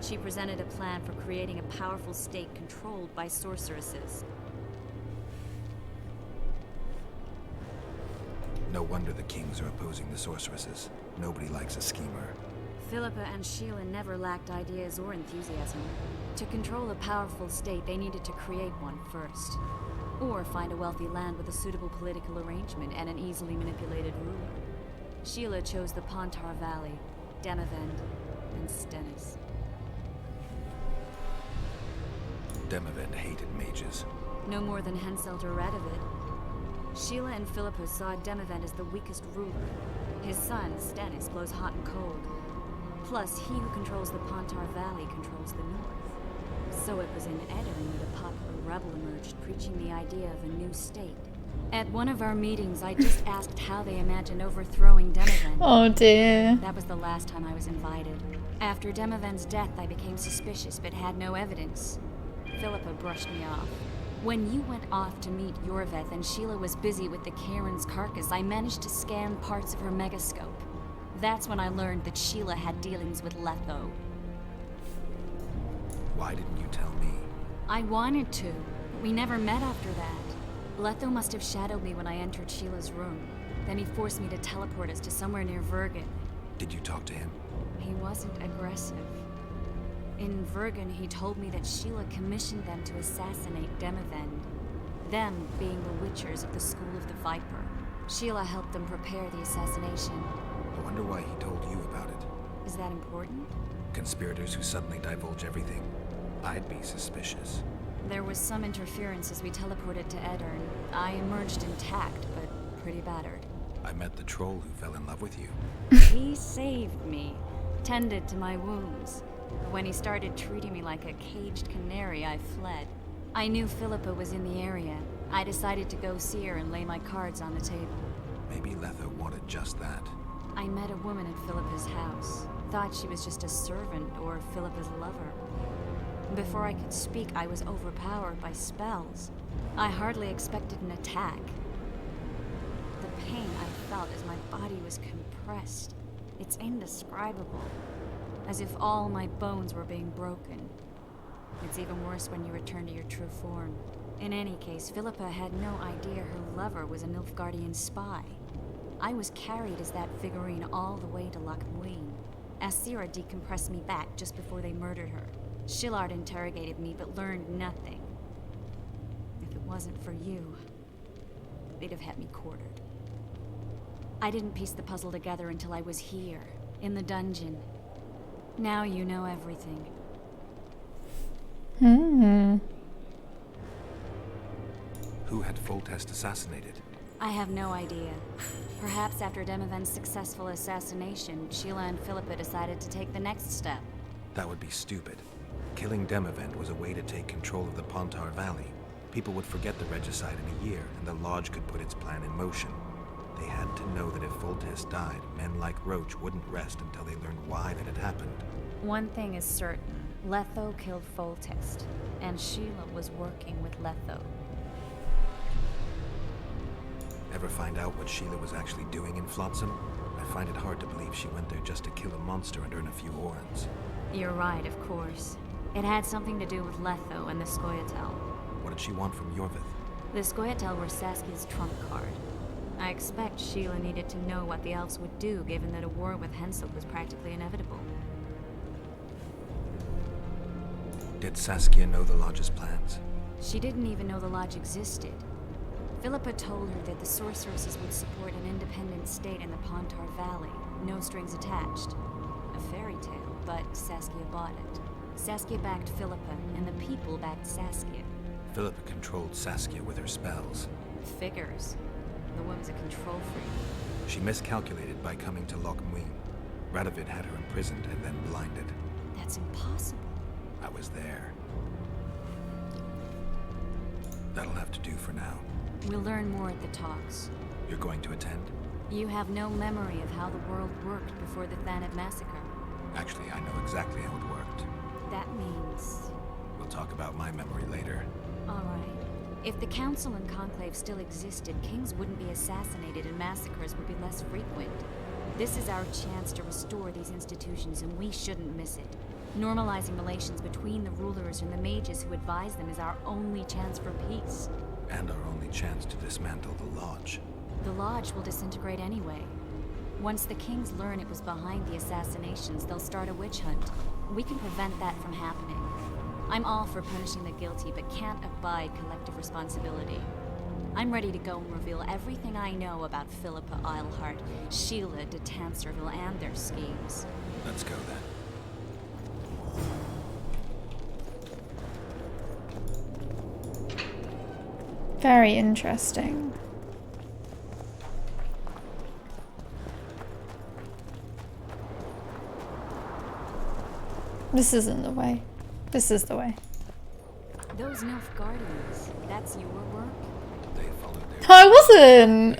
[SPEAKER 10] She presented a plan for creating a powerful state controlled by sorceresses.
[SPEAKER 11] No wonder the kings are opposing the sorceresses. Nobody likes a schemer.
[SPEAKER 10] Philippa and Sheila never lacked ideas or enthusiasm. To control a powerful state, they needed to create one first. Or find a wealthy land with a suitable political arrangement and an easily manipulated ruler. Sheila chose the Pontar Valley, Demavend, and Stennis.
[SPEAKER 11] Demavend hated mages.
[SPEAKER 10] No more than Henselt or Radovid. Sheila and Philippa saw Demavend as the weakest ruler. His son, Stennis, blows hot and cold. Plus, he who controls the Pontar Valley controls the north. So it was in Eddern that a popular rebel emerged, preaching the idea of a new state. At one of our meetings, I just asked how they imagined overthrowing Demavend.
[SPEAKER 1] Oh dear.
[SPEAKER 10] That was the last time I was invited. After Demavend's death, I became suspicious, but had no evidence. Philippa brushed me off. When you went off to meet Yorveth and Sheila was busy with the Karen's carcass, I managed to scan parts of her megascope. That's when I learned that Sheila had dealings with Letho.
[SPEAKER 11] Why didn't you tell me?
[SPEAKER 10] I wanted to, but we never met after that. Letho must have shadowed me when I entered Sheila's room. Then he forced me to teleport us to somewhere near Vergen.
[SPEAKER 11] Did you talk to him?
[SPEAKER 10] He wasn't aggressive. In Vergen, he told me that Sheila commissioned them to assassinate Demavend. Them being the Witchers of the School of the Viper. Sheila helped them prepare the assassination.
[SPEAKER 11] I wonder why he told you about it.
[SPEAKER 10] Is that important?
[SPEAKER 11] Conspirators who suddenly divulge everything. I'd be suspicious.
[SPEAKER 10] There was some interference as we teleported to Eddern. I emerged intact, but pretty battered.
[SPEAKER 11] I met the troll who fell in love with you.
[SPEAKER 10] He saved me, tended to my wounds. But when he started treating me like a caged canary, I fled. I knew Philippa was in the area. I decided to go see her and lay my cards on the table.
[SPEAKER 11] Maybe Letho wanted just that.
[SPEAKER 10] I met a woman at Philippa's house. Thought she was just a servant or Philippa's lover. Before I could speak, I was overpowered by spells. I hardly expected an attack. The pain I felt as my body was compressed. It's indescribable. As if all my bones were being broken. It's even worse when you return to your true form. In any case, Philippa had no idea her lover was a Nilfgaardian spy. I was carried as that figurine all the way to Loch Muin. Asira decompressed me back just before they murdered her. Shillard interrogated me but learned nothing. If it wasn't for you, they'd have had me quartered. I didn't piece the puzzle together until I was here, in the dungeon. Now you know everything.
[SPEAKER 11] Who had Foltest assassinated?
[SPEAKER 10] I have no idea. Perhaps after Demoven's successful assassination, Sheila and Philippa decided to take the next step.
[SPEAKER 11] That would be stupid. Killing Demoven was a way to take control of the Pontar Valley. People would forget the regicide in a year, and the Lodge could put its plan in motion. They had to know that if Foltest died, men like Roach wouldn't rest until they learned why that had happened.
[SPEAKER 10] One thing is certain. Letho killed Foltest, and Sheila was working with Letho.
[SPEAKER 11] Ever find out what Sheila was actually doing in Flotsam? I find it hard to believe she went there just to kill a monster and earn a few horns.
[SPEAKER 10] You're right, of course. It had something to do with Letho and the Scoia'tael.
[SPEAKER 11] What did she want from Yorvith?
[SPEAKER 10] The Scoia'tael were Saskia's trump card. I expect Sheila needed to know what the elves would do, given that a war with Henselt was practically inevitable.
[SPEAKER 11] Did Saskia know the Lodge's plans?
[SPEAKER 10] She didn't even know the Lodge existed. Philippa told her that the sorceresses would support an independent state in the Pontar Valley, no strings attached. A fairy tale, but Saskia bought it. Saskia backed Philippa, and the people backed Saskia.
[SPEAKER 11] Philippa controlled Saskia with her spells.
[SPEAKER 10] Figures. The woman's a control freak.
[SPEAKER 11] She miscalculated by coming to Loch Muin. Radovid had her imprisoned and then blinded.
[SPEAKER 10] That's impossible.
[SPEAKER 11] I was there. That'll have to do for now.
[SPEAKER 10] We'll learn more at the talks.
[SPEAKER 11] You're going to attend?
[SPEAKER 10] You have no memory of how the world worked before the Thanad massacre.
[SPEAKER 11] Actually, I know exactly how it worked.
[SPEAKER 10] That means...
[SPEAKER 11] We'll talk about my memory later.
[SPEAKER 10] All right. If the Council and Conclave still existed, kings wouldn't be assassinated and massacres would be less frequent. This is our chance to restore these institutions, and we shouldn't miss it. Normalizing relations between the rulers and the mages who advise them is our only chance for peace.
[SPEAKER 11] And our only chance to dismantle the Lodge.
[SPEAKER 10] The Lodge will disintegrate anyway. Once the kings learn it was behind the assassinations, they'll start a witch hunt. We can prevent that from happening. I'm all for punishing the guilty, but can't abide collective responsibility. I'm ready to go and reveal everything I know about Philippa Eilhart, Sheila de Tanserville, and their schemes.
[SPEAKER 11] Let's go then.
[SPEAKER 1] Very interesting. This isn't the way. This is the way.
[SPEAKER 10] Those Nilfgaardians, that's your work?
[SPEAKER 11] They followed their...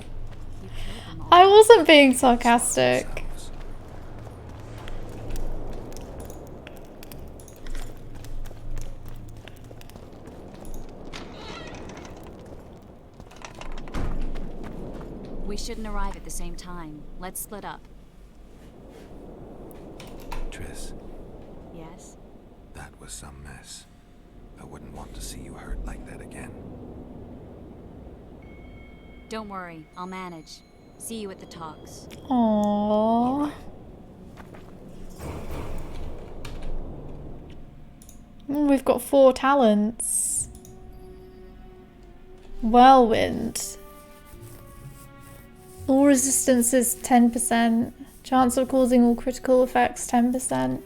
[SPEAKER 1] I wasn't being sarcastic.
[SPEAKER 10] We shouldn't arrive at the same time. Let's split up.
[SPEAKER 11] Triss.
[SPEAKER 10] Yes?
[SPEAKER 11] That was some mess. I wouldn't want to see you hurt like that again.
[SPEAKER 10] Don't worry, I'll manage. See you at the talks.
[SPEAKER 1] Aww. We've got 4 talents. Whirlwind. All resistances 10%. Chance of causing all critical effects 10%.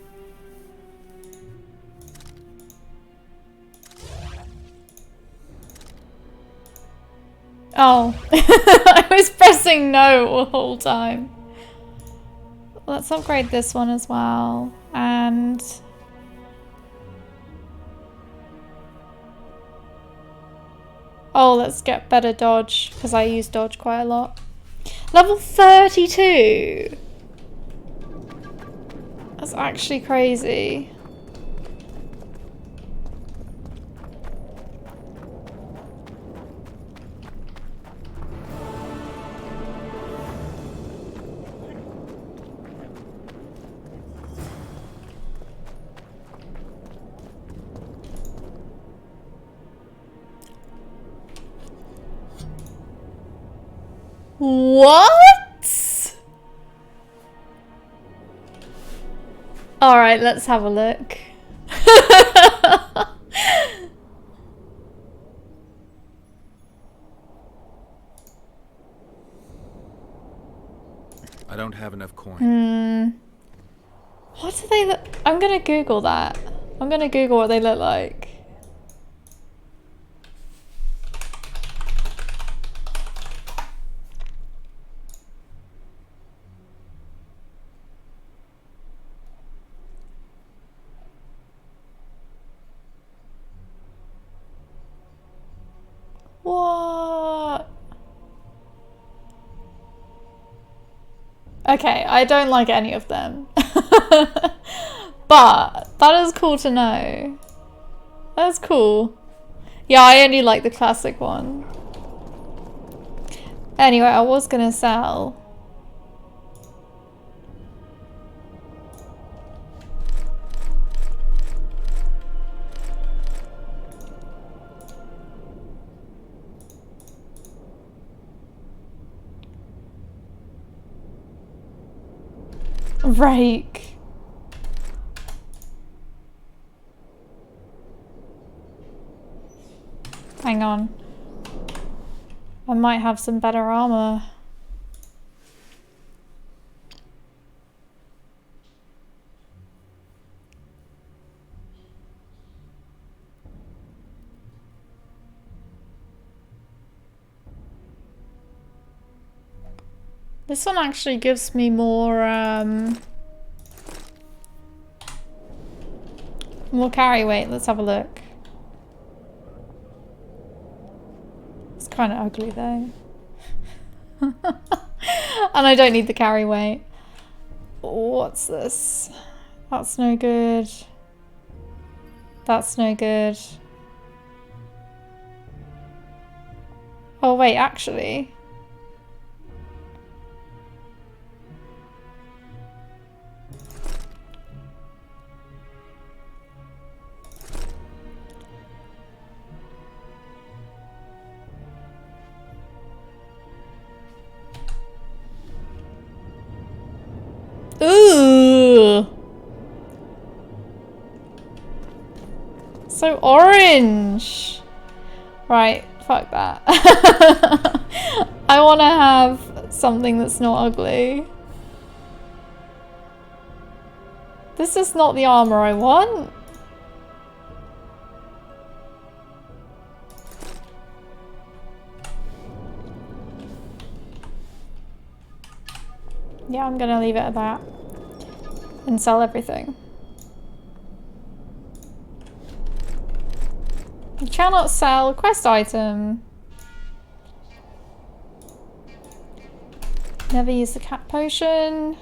[SPEAKER 1] Oh, I was pressing no the whole time. Let's upgrade this one as well. And oh, let's get better dodge because I use dodge quite a lot. Level 32. That's actually crazy. What? Alright, let's have a look.
[SPEAKER 11] I don't have enough coin.
[SPEAKER 1] What do they look? I'm gonna Google that. I'm gonna Google what they look like. What? Okay, I don't like any of them. But that is cool to know. That's cool. Yeah, I only like the classic one. Anyway, I was gonna sell. Rake. Hang on. I might have some better armor. This one actually gives me more more carry weight. Let's have a look. It's kind of ugly though. And I don't need the carry weight. What's this? That's no good. That's no good. Oh wait, actually. Ooh. So orange. Right, fuck that. I want to have something that's not ugly. This is not the armor I want. Yeah, I'm gonna leave it at that and sell everything. You cannot sell quest item. Never use the cat potion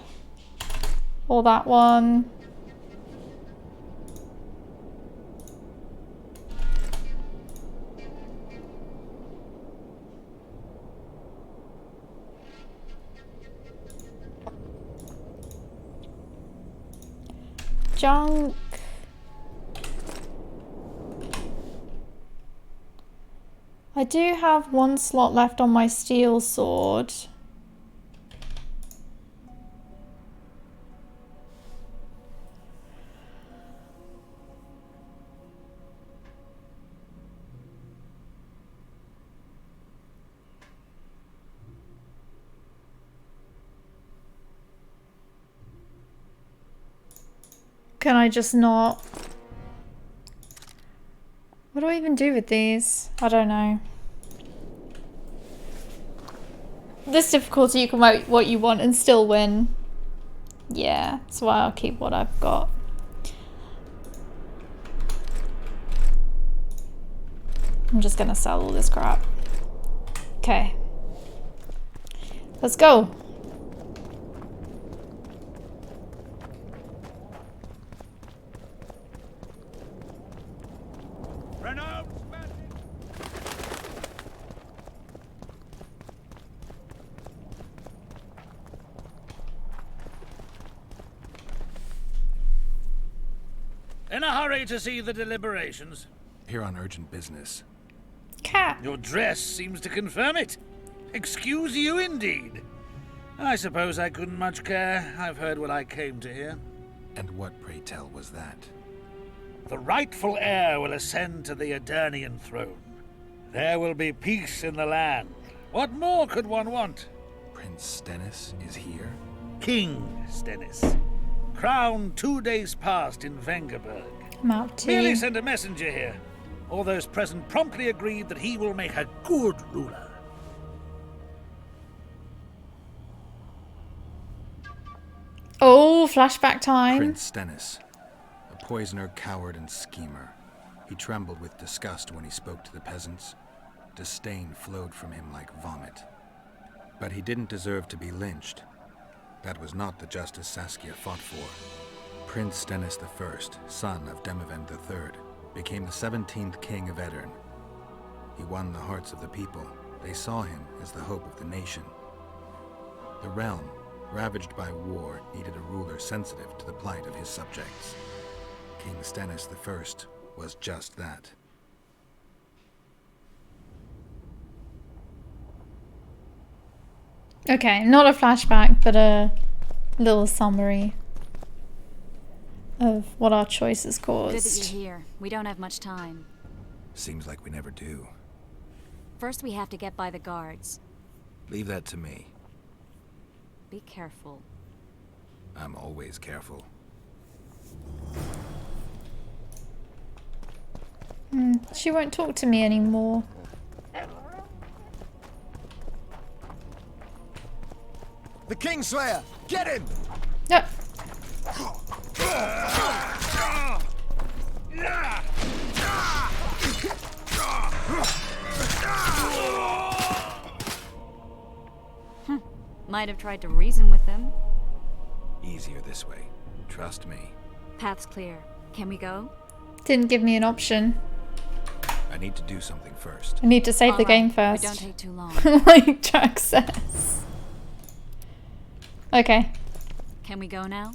[SPEAKER 1] or that one. Junk. I do have one slot left on my steel sword. Can I just not? What do I even do with these? I don't know. This difficulty you can vote what you want and still win. Yeah, that's why I'll keep what I've got. I'm just gonna sell all this crap. Okay. Let's go.
[SPEAKER 7] In a hurry to see the deliberations?
[SPEAKER 11] Here on urgent business.
[SPEAKER 1] Cat.
[SPEAKER 7] Your dress seems to confirm it. Excuse you indeed. I suppose I couldn't much care. I've heard what I came to hear.
[SPEAKER 11] And what, pray tell, was that?
[SPEAKER 7] The rightful heir will ascend to the Eternian throne. There will be peace in the land. What more could one want?
[SPEAKER 11] Prince Stennis is here?
[SPEAKER 7] King Stennis. Crowned 2 days past in Vengerberg. Merely send a messenger here. All those present promptly agreed that he will make a good ruler.
[SPEAKER 1] Oh, flashback time.
[SPEAKER 11] Prince Stennis. A poisoner, coward, and schemer. He trembled with disgust when he spoke to the peasants. Disdain flowed from him like vomit. But he didn't deserve to be lynched. That was not the justice Saskia fought for. Prince Stennis I, son of Demavend III, became the 17th king of Edirn. He won the hearts of the people. They saw him as the hope of the nation. The realm, ravaged by war, needed a ruler sensitive to the plight of his subjects. King Stennis I was just that.
[SPEAKER 1] Okay, not a flashback, but a little summary of what our choices caused.
[SPEAKER 10] Good that you're here. We don't have much time.
[SPEAKER 11] Seems like we never do.
[SPEAKER 10] First, we have to get by the guards.
[SPEAKER 11] Leave that to me.
[SPEAKER 10] Be careful.
[SPEAKER 11] I'm always careful.
[SPEAKER 1] She won't talk to me anymore.
[SPEAKER 14] The Kingslayer! Get him!
[SPEAKER 1] Yep.
[SPEAKER 10] Might have tried to reason with them.
[SPEAKER 11] Easier this way. Trust me.
[SPEAKER 10] Path's clear. Can we go?
[SPEAKER 1] Didn't give me an option.
[SPEAKER 11] I need to do something first.
[SPEAKER 1] I need to save the game first.
[SPEAKER 10] But don't take too long.
[SPEAKER 1] Like Jack says. Okay.
[SPEAKER 10] Can we go now?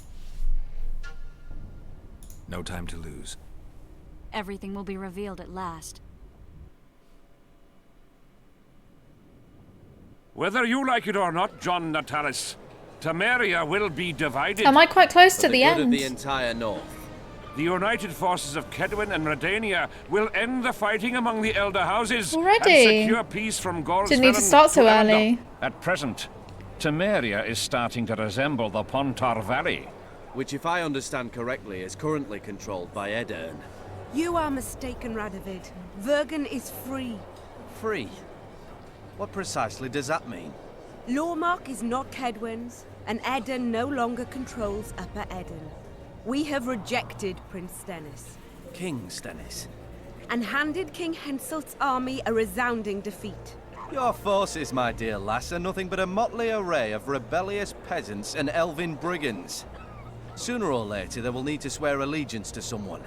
[SPEAKER 11] No time to lose.
[SPEAKER 10] Everything will be revealed at last.
[SPEAKER 6] Whether you like it or not, John Natalis, Temeria will be divided.
[SPEAKER 1] Am I quite close to the end?
[SPEAKER 12] Of the entire north.
[SPEAKER 6] The united forces of Kedwin and Redania will end the fighting among the elder houses
[SPEAKER 1] Already?
[SPEAKER 6] and secure peace from Gorls.
[SPEAKER 1] Didn't need to start so early.
[SPEAKER 6] At present, Temeria is starting to resemble the Pontar Valley.
[SPEAKER 12] Which, if I understand correctly, is currently controlled by Edirn.
[SPEAKER 15] You are mistaken, Radovid. Vergen is free.
[SPEAKER 12] Free? What precisely does that mean?
[SPEAKER 15] Lawmark is not Kedwin's, and Edirn no longer controls Upper Edirn. We have rejected Prince Stennis.
[SPEAKER 12] King Stennis?
[SPEAKER 15] And handed King Henselt's army a resounding defeat.
[SPEAKER 12] Your forces, my dear lass, are nothing but a motley array of rebellious peasants and elven brigands. Sooner or later, they will need to swear allegiance to someone,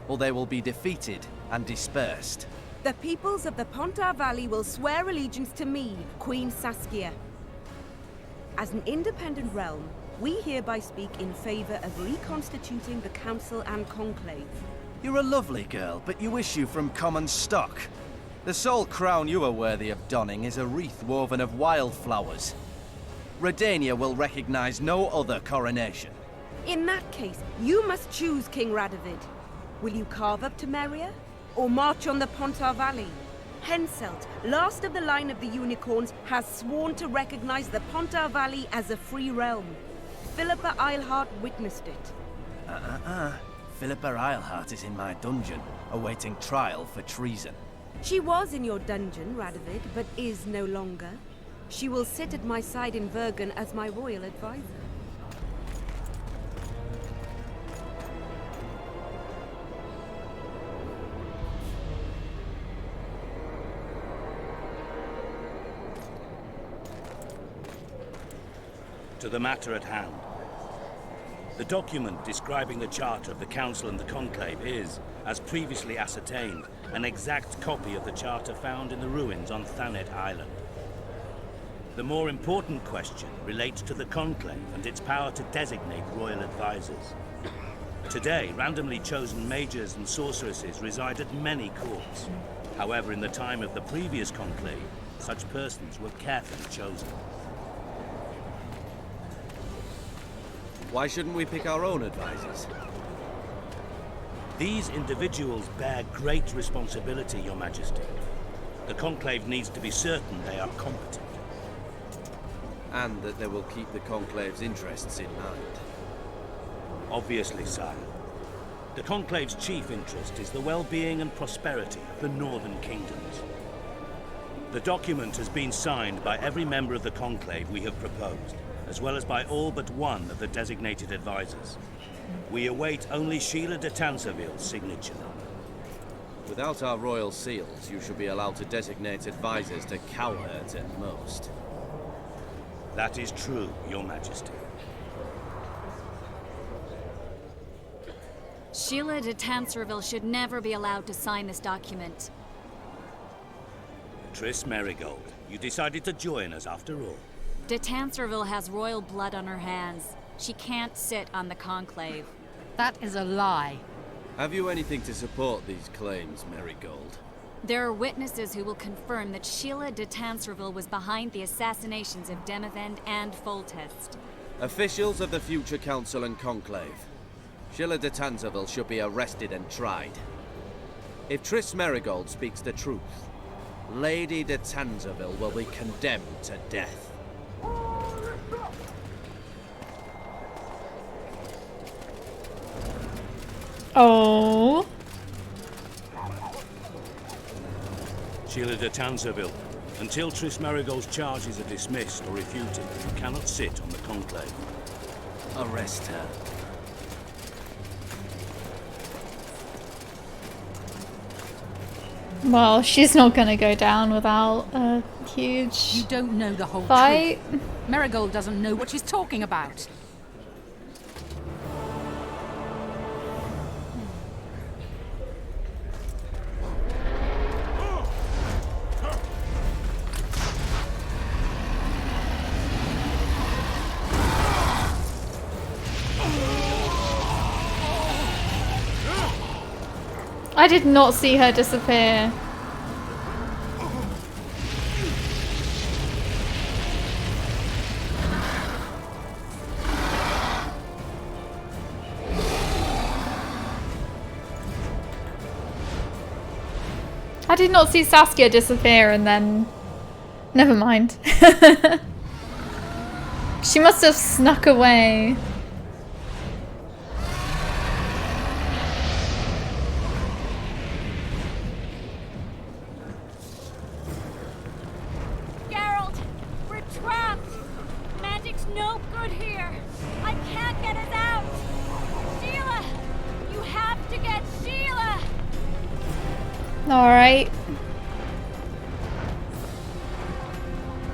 [SPEAKER 12] or they will be defeated and dispersed.
[SPEAKER 15] The peoples of the Pontar Valley will swear allegiance to me, Queen Saskia. As an independent realm, we hereby speak in favor of reconstituting the Council and Conclave.
[SPEAKER 12] You're a lovely girl, but you issue from common stock. The sole crown you are worthy of donning is a wreath woven of wildflowers. Redania will recognize no other coronation.
[SPEAKER 15] In that case, you must choose, King Radovid. Will you carve up Temeria, or march on the Pontar Valley? Henselt, last of the line of the Unicorns, has sworn to recognize the Pontar Valley as a free realm. Philippa Eilhart witnessed it.
[SPEAKER 12] Philippa Eilhart is in my dungeon, awaiting trial for treason.
[SPEAKER 15] She was in your dungeon, Radovid, but is no longer. She will sit at my side in Vergen as my royal advisor.
[SPEAKER 7] To the matter at hand. The document describing the charter of the Council and the Conclave is, as previously ascertained, an exact copy of the charter found in the ruins on Thanet Island. The more important question relates to the Conclave and its power to designate royal advisors. Today, randomly chosen mages and sorceresses reside at many courts. However, in the time of the previous conclave, such persons were carefully chosen.
[SPEAKER 12] Why shouldn't we pick our own advisors?
[SPEAKER 7] These individuals bear great responsibility, Your Majesty. The conclave needs to be certain they are competent.
[SPEAKER 12] And that they will keep the conclave's interests in mind.
[SPEAKER 7] Obviously, sire. The conclave's chief interest is the well-being and prosperity of the northern kingdoms. The document has been signed by every member of the conclave we have proposed, as well as by all but one of the designated advisors. We await only Sheila de Tanserville's signature.
[SPEAKER 12] Without our royal seals, you should be allowed to designate advisors to cowherds at most.
[SPEAKER 7] That is true, Your Majesty.
[SPEAKER 10] Sheila de Tanserville should never be allowed to sign this document.
[SPEAKER 7] Triss Merigold, you decided to join us after all.
[SPEAKER 10] De Tanserville has royal blood on her hands. She can't sit on the conclave.
[SPEAKER 16] That is a lie.
[SPEAKER 12] Have you anything to support these claims, Merigold?
[SPEAKER 10] There are witnesses who will confirm that Sheila de Tanserville was behind the assassinations of Demavend and Foltest.
[SPEAKER 12] Officials of the future council and conclave. Sheila de Tanserville should be arrested and tried. If Triss Merigold speaks the truth, Lady de Tanserville will be condemned to death.
[SPEAKER 1] Oh.
[SPEAKER 7] Sheila de Tanserville, until Triss Merigold's charges are dismissed or refuted, you cannot sit on the conclave.
[SPEAKER 12] Arrest her.
[SPEAKER 1] Well, she's not gonna go down without a huge
[SPEAKER 16] You don't know the whole
[SPEAKER 1] fight.
[SPEAKER 16] truth. Merigold doesn't know what she's talking about.
[SPEAKER 1] I did not see her disappear. I did not see Saskia disappear and then... Never mind. She must have snuck away. Alright.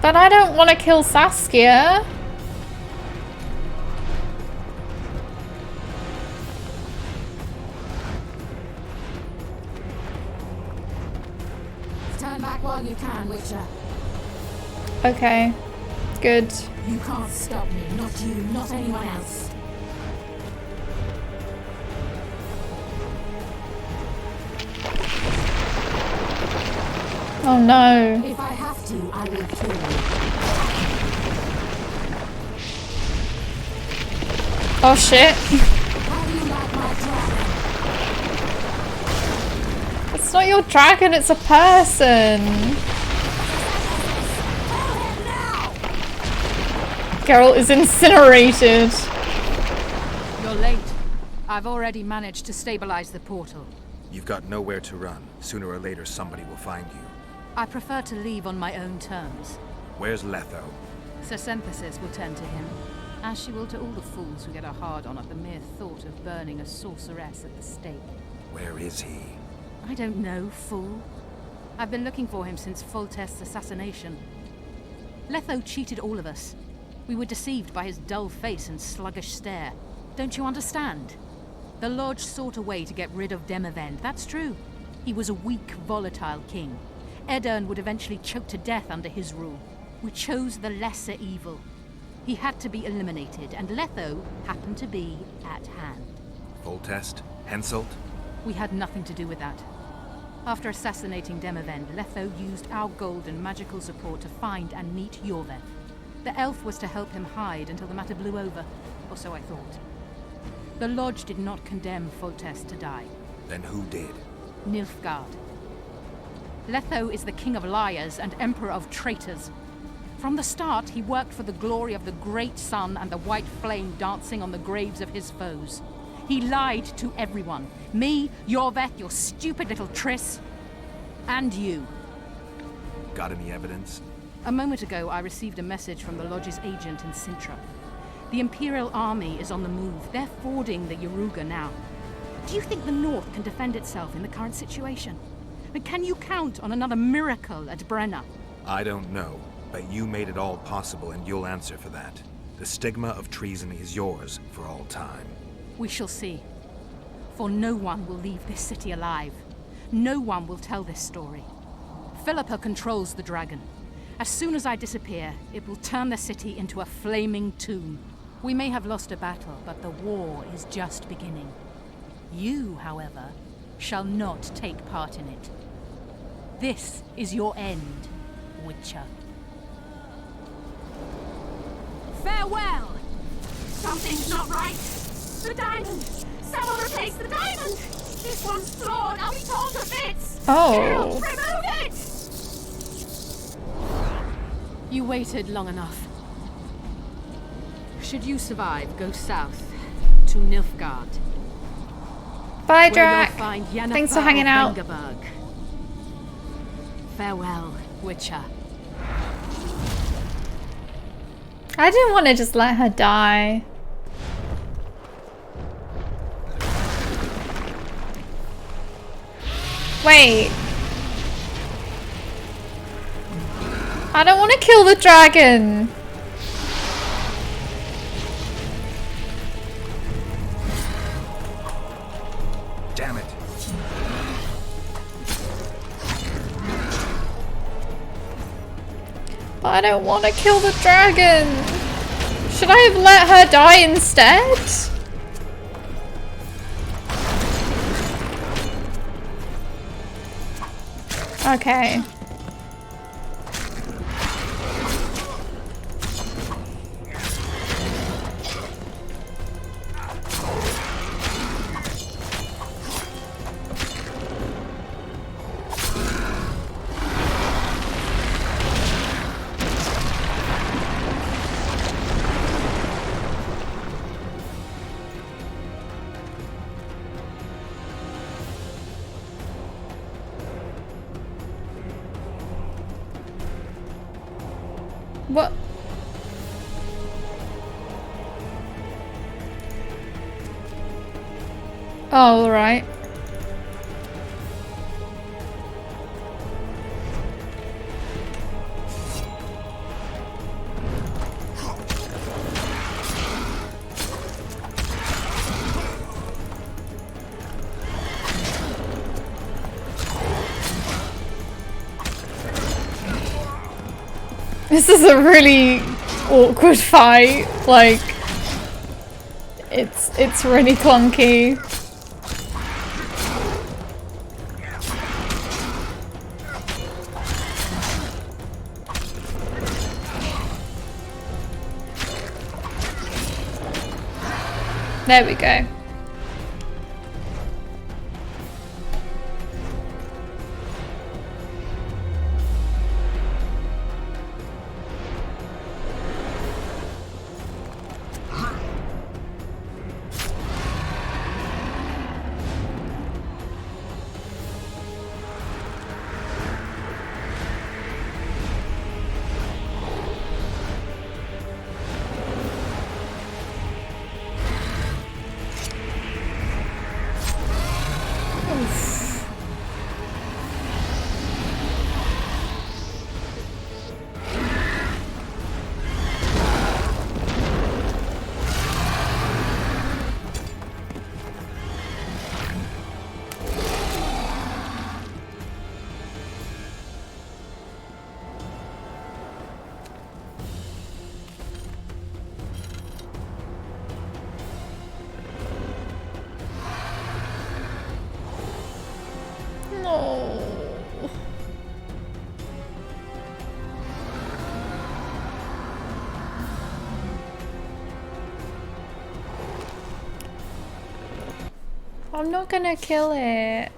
[SPEAKER 1] But I don't want to kill Saskia.
[SPEAKER 17] Stand back while you can, Witcher.
[SPEAKER 1] Okay. Good.
[SPEAKER 17] You can't stop me. Not you, not anyone else.
[SPEAKER 1] Oh no.
[SPEAKER 17] If I have to, I will kill you.
[SPEAKER 1] Oh shit.
[SPEAKER 17] How do you like my dragon?
[SPEAKER 1] It's not your dragon, it's a person. Geralt is incinerated.
[SPEAKER 16] You're late. I've already managed to stabilize the portal.
[SPEAKER 11] You've got nowhere to run. Sooner or later, somebody will find you.
[SPEAKER 16] I prefer to leave on my own terms.
[SPEAKER 11] Where's Letho?
[SPEAKER 16] Sir Synthesis will tend to him, as she will to all the fools who get a hard-on at the mere thought of burning a sorceress at the stake.
[SPEAKER 11] Where is he?
[SPEAKER 16] I don't know, fool. I've been looking for him since Foltest's assassination. Letho cheated all of us. We were deceived by his dull face and sluggish stare. Don't you understand? The Lodge sought a way to get rid of Demavend, that's true. He was a weak, volatile king. Edirn would eventually choke to death under his rule. We chose the lesser evil. He had to be eliminated, and Letho happened to be at hand.
[SPEAKER 11] Foltest? Henselt?
[SPEAKER 16] We had nothing to do with that. After assassinating Demavend, Letho used our gold and magical support to find and meet Yorveth. The elf was to help him hide until the matter blew over, or so I thought. The Lodge did not condemn Foltest to die.
[SPEAKER 11] Then who did?
[SPEAKER 16] Nilfgaard. Letho is the king of liars and emperor of traitors. From the start, he worked for the glory of the great sun and the white flame dancing on the graves of his foes. He lied to everyone. Me, Yorveth, your stupid little Triss, and you.
[SPEAKER 11] Got any evidence?
[SPEAKER 16] A moment ago, I received a message from the Lodge's agent in Sintra. The Imperial Army is on the move. They're fording the Yaruga now. Do you think the North can defend itself in the current situation? But can you count on another miracle at Brenna?
[SPEAKER 11] I don't know, but you made it all possible and you'll answer for that. The stigma of treason is yours for all time.
[SPEAKER 16] We shall see. For no one will leave this city alive. No one will tell this story. Philippa controls the dragon. As soon as I disappear, it will turn the city into a flaming tomb. We may have lost a battle, but the war is just beginning. You, however, shall not take part in it. This is your end, Witcher.
[SPEAKER 17] Farewell! Something's not right. The diamond! Someone replace the diamond! This one's flawed. I'll be torn to bits!
[SPEAKER 1] Oh.
[SPEAKER 17] Remove it!
[SPEAKER 16] You waited long enough. Should you survive, go south to Nilfgaard.
[SPEAKER 1] Bye,
[SPEAKER 16] where
[SPEAKER 1] Drac.
[SPEAKER 16] you'll find Yennefer
[SPEAKER 1] Thanks for hanging
[SPEAKER 16] of
[SPEAKER 1] out.
[SPEAKER 16] Vengerberg. Farewell, Witcher.
[SPEAKER 1] I didn't want to just let her die. Wait. I don't want to kill the dragon.
[SPEAKER 11] Damn it.
[SPEAKER 1] But I don't want to kill the dragon. Should I have let her die instead? Okay. What? Oh, all right. This is a really awkward fight. Like, it's really clunky. There we go. I'm not gonna kill it.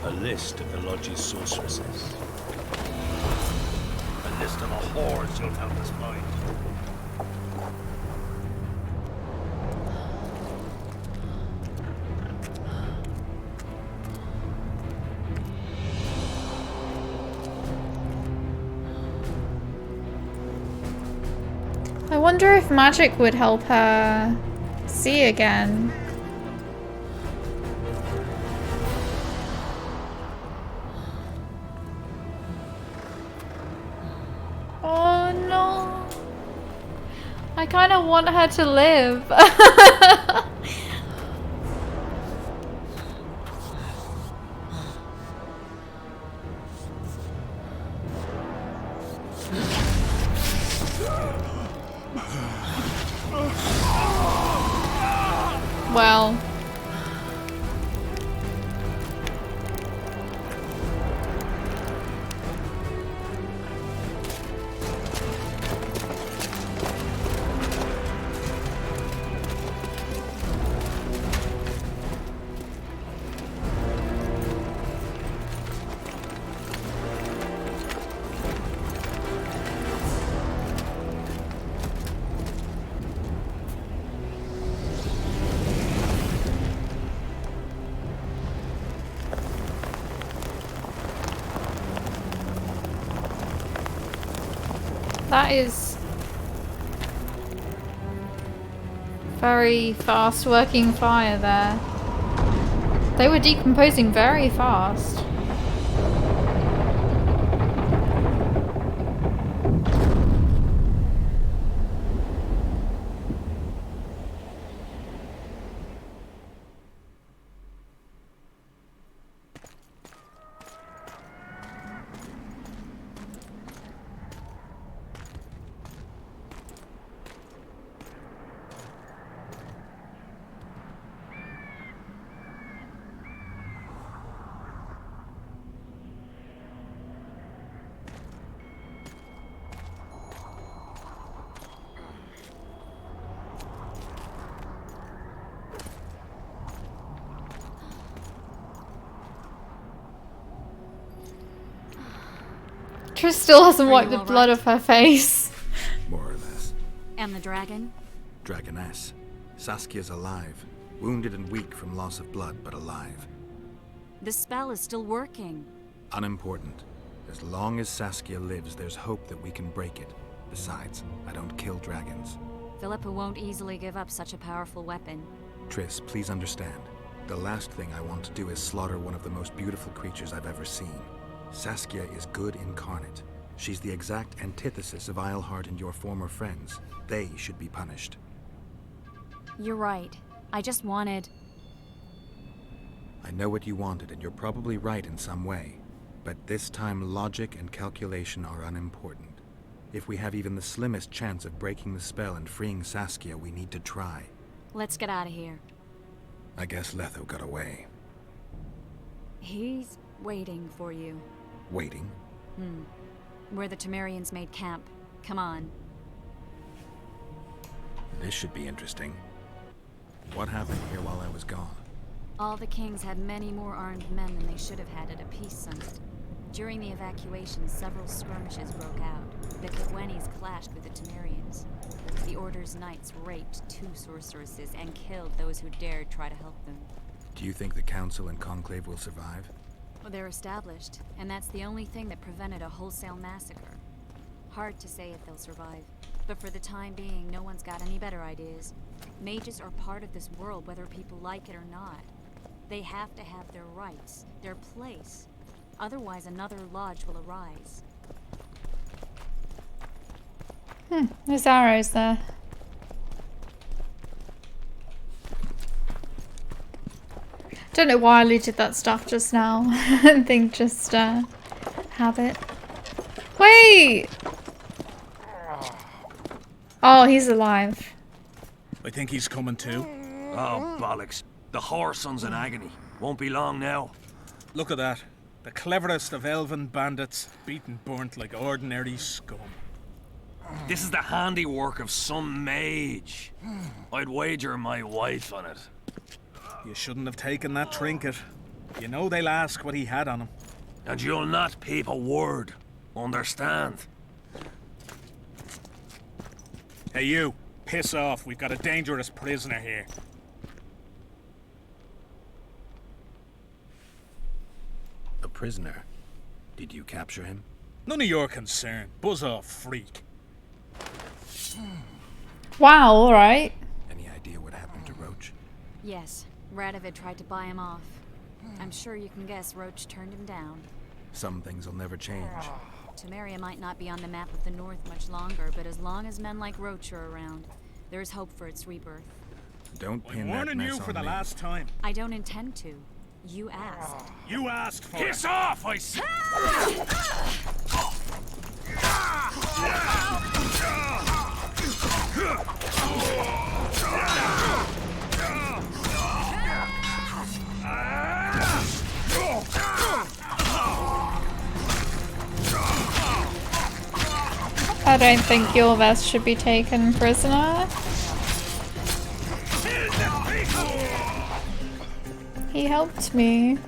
[SPEAKER 7] A list of the Lodge's sorceresses. A list of the whores you'll help us find.
[SPEAKER 1] I wonder if magic would help her see again. Oh no. I kind of want her to live. Well. That is very fast working fire there. They were decomposing very fast. Trish still hasn't wiped the blood off her face.
[SPEAKER 11] More or less.
[SPEAKER 10] And the dragon?
[SPEAKER 11] Dragoness. Saskia's alive. Wounded and weak from loss of blood, but alive.
[SPEAKER 10] The spell is still working.
[SPEAKER 11] Unimportant. As long as Saskia lives, there's hope that we can break it. Besides, I don't kill dragons.
[SPEAKER 10] Philippa won't easily give up such a powerful weapon.
[SPEAKER 11] Triss, please understand. The last thing I want to do is slaughter one of the most beautiful creatures I've ever seen. Saskia is good incarnate. She's the exact antithesis of Eilhart and your former friends. They should be punished.
[SPEAKER 10] You're right. I just wanted...
[SPEAKER 11] I know what you wanted, and you're probably right in some way. But this time, logic and calculation are unimportant. If we have even the slimmest chance of breaking the spell and freeing Saskia, we need to try.
[SPEAKER 10] Let's get out of here.
[SPEAKER 11] I guess Letho got away.
[SPEAKER 10] He's waiting for you.
[SPEAKER 11] Waiting?
[SPEAKER 10] Where the Temerians made camp. Come on.
[SPEAKER 11] This should be interesting. What happened here while I was gone?
[SPEAKER 10] All the kings had many more armed men than they should have had at a peace summit. During the evacuation, several skirmishes broke out. The Kigwenis clashed with the Temerians. The Order's knights raped 2 sorceresses and killed those who dared try to help them.
[SPEAKER 11] Do you think the Council and Conclave will survive?
[SPEAKER 10] Well, they're established, and that's the only thing that prevented a wholesale massacre. Hard to say if they'll survive, but for the time being, no one's got any better ideas. Mages are part of this world, whether people like it or not. They have to have their rights, their place. Otherwise, another lodge will arise.
[SPEAKER 1] There's arrows there. Don't know why I looted that stuff just now. I think just habit. Wait! Oh, he's alive.
[SPEAKER 3] I think he's coming too.
[SPEAKER 18] Oh, bollocks. The whoreson's in agony. Won't be long now.
[SPEAKER 3] Look at that. The cleverest of elven bandits, beaten burnt like ordinary scum.
[SPEAKER 18] This is the handiwork of some mage. I'd wager my wife on it.
[SPEAKER 3] You shouldn't have taken that trinket. You know they'll ask what he had on him.
[SPEAKER 18] And you'll not peep a word. Understand?
[SPEAKER 3] Hey you, piss off. We've got a dangerous prisoner here.
[SPEAKER 11] A prisoner? Did you capture him?
[SPEAKER 3] None of your concern. Buzz off, freak.
[SPEAKER 1] Wow, alright.
[SPEAKER 11] Any idea what happened to Roach?
[SPEAKER 10] Yes, Radovid tried to buy him off. I'm sure you can guess Roach turned him down.
[SPEAKER 11] Some things will never change.
[SPEAKER 10] Temeria might not be on the map of the North much longer, but as long as men like Roach are around, there is hope for its rebirth.
[SPEAKER 11] Don't pin
[SPEAKER 3] I'm
[SPEAKER 11] that
[SPEAKER 3] warning
[SPEAKER 11] mess
[SPEAKER 3] you for
[SPEAKER 11] on
[SPEAKER 3] the
[SPEAKER 11] me.
[SPEAKER 3] last time.
[SPEAKER 10] I don't intend to. You asked.
[SPEAKER 3] You asked for
[SPEAKER 18] Piss
[SPEAKER 3] it.
[SPEAKER 18] off, I say!
[SPEAKER 1] I don't think Gilvest should be taken prisoner. He helped me.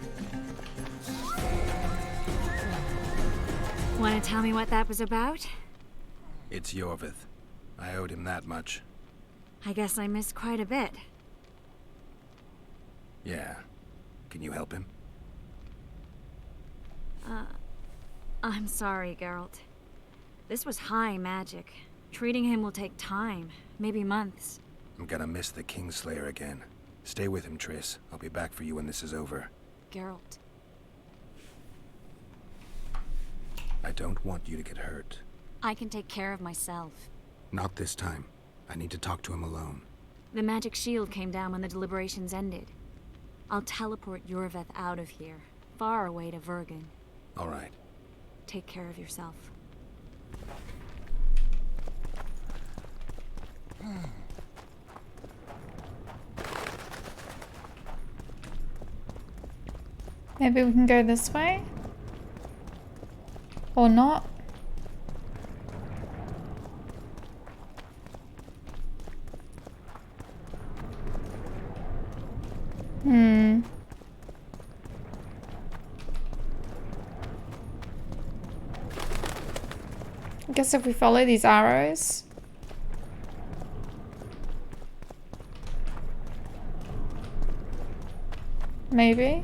[SPEAKER 10] Want to tell me what that was about?
[SPEAKER 11] It's Yorvith. I owed him that much.
[SPEAKER 10] I guess I missed quite a bit.
[SPEAKER 11] Yeah. Can you help him?
[SPEAKER 10] I'm sorry, Geralt. This was high magic. Treating him will take time, maybe months.
[SPEAKER 11] I'm gonna miss the Kingslayer again. Stay with him, Triss. I'll be back for you when this is over.
[SPEAKER 10] Geralt.
[SPEAKER 11] I don't want you to get hurt.
[SPEAKER 10] I can take care of myself.
[SPEAKER 11] Not this time. I need to talk to him alone.
[SPEAKER 10] The magic shield came down when the deliberations ended. I'll teleport Yorveth out of here, far away to Vergen.
[SPEAKER 11] All right.
[SPEAKER 10] Take care of yourself.
[SPEAKER 1] Maybe we can go this way? Or not? I guess if we follow these arrows. Maybe.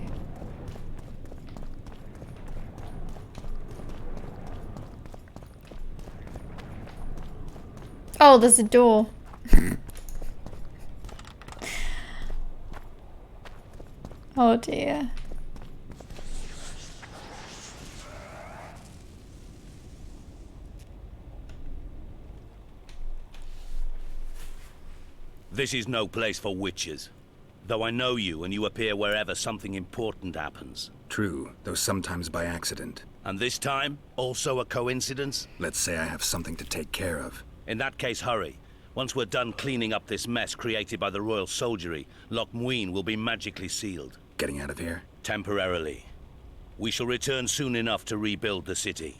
[SPEAKER 1] Oh, there's a door. Oh dear.
[SPEAKER 7] This is no place for witches. Though I know you and you appear wherever something important happens.
[SPEAKER 11] True, though sometimes by accident.
[SPEAKER 7] And this time, also a coincidence?
[SPEAKER 11] Let's say I have something to take care of.
[SPEAKER 7] In that case, hurry. Once we're done cleaning up this mess created by the royal soldiery, Loch Muin will be magically sealed.
[SPEAKER 11] Getting out of here?
[SPEAKER 7] Temporarily. We shall return soon enough to rebuild the city.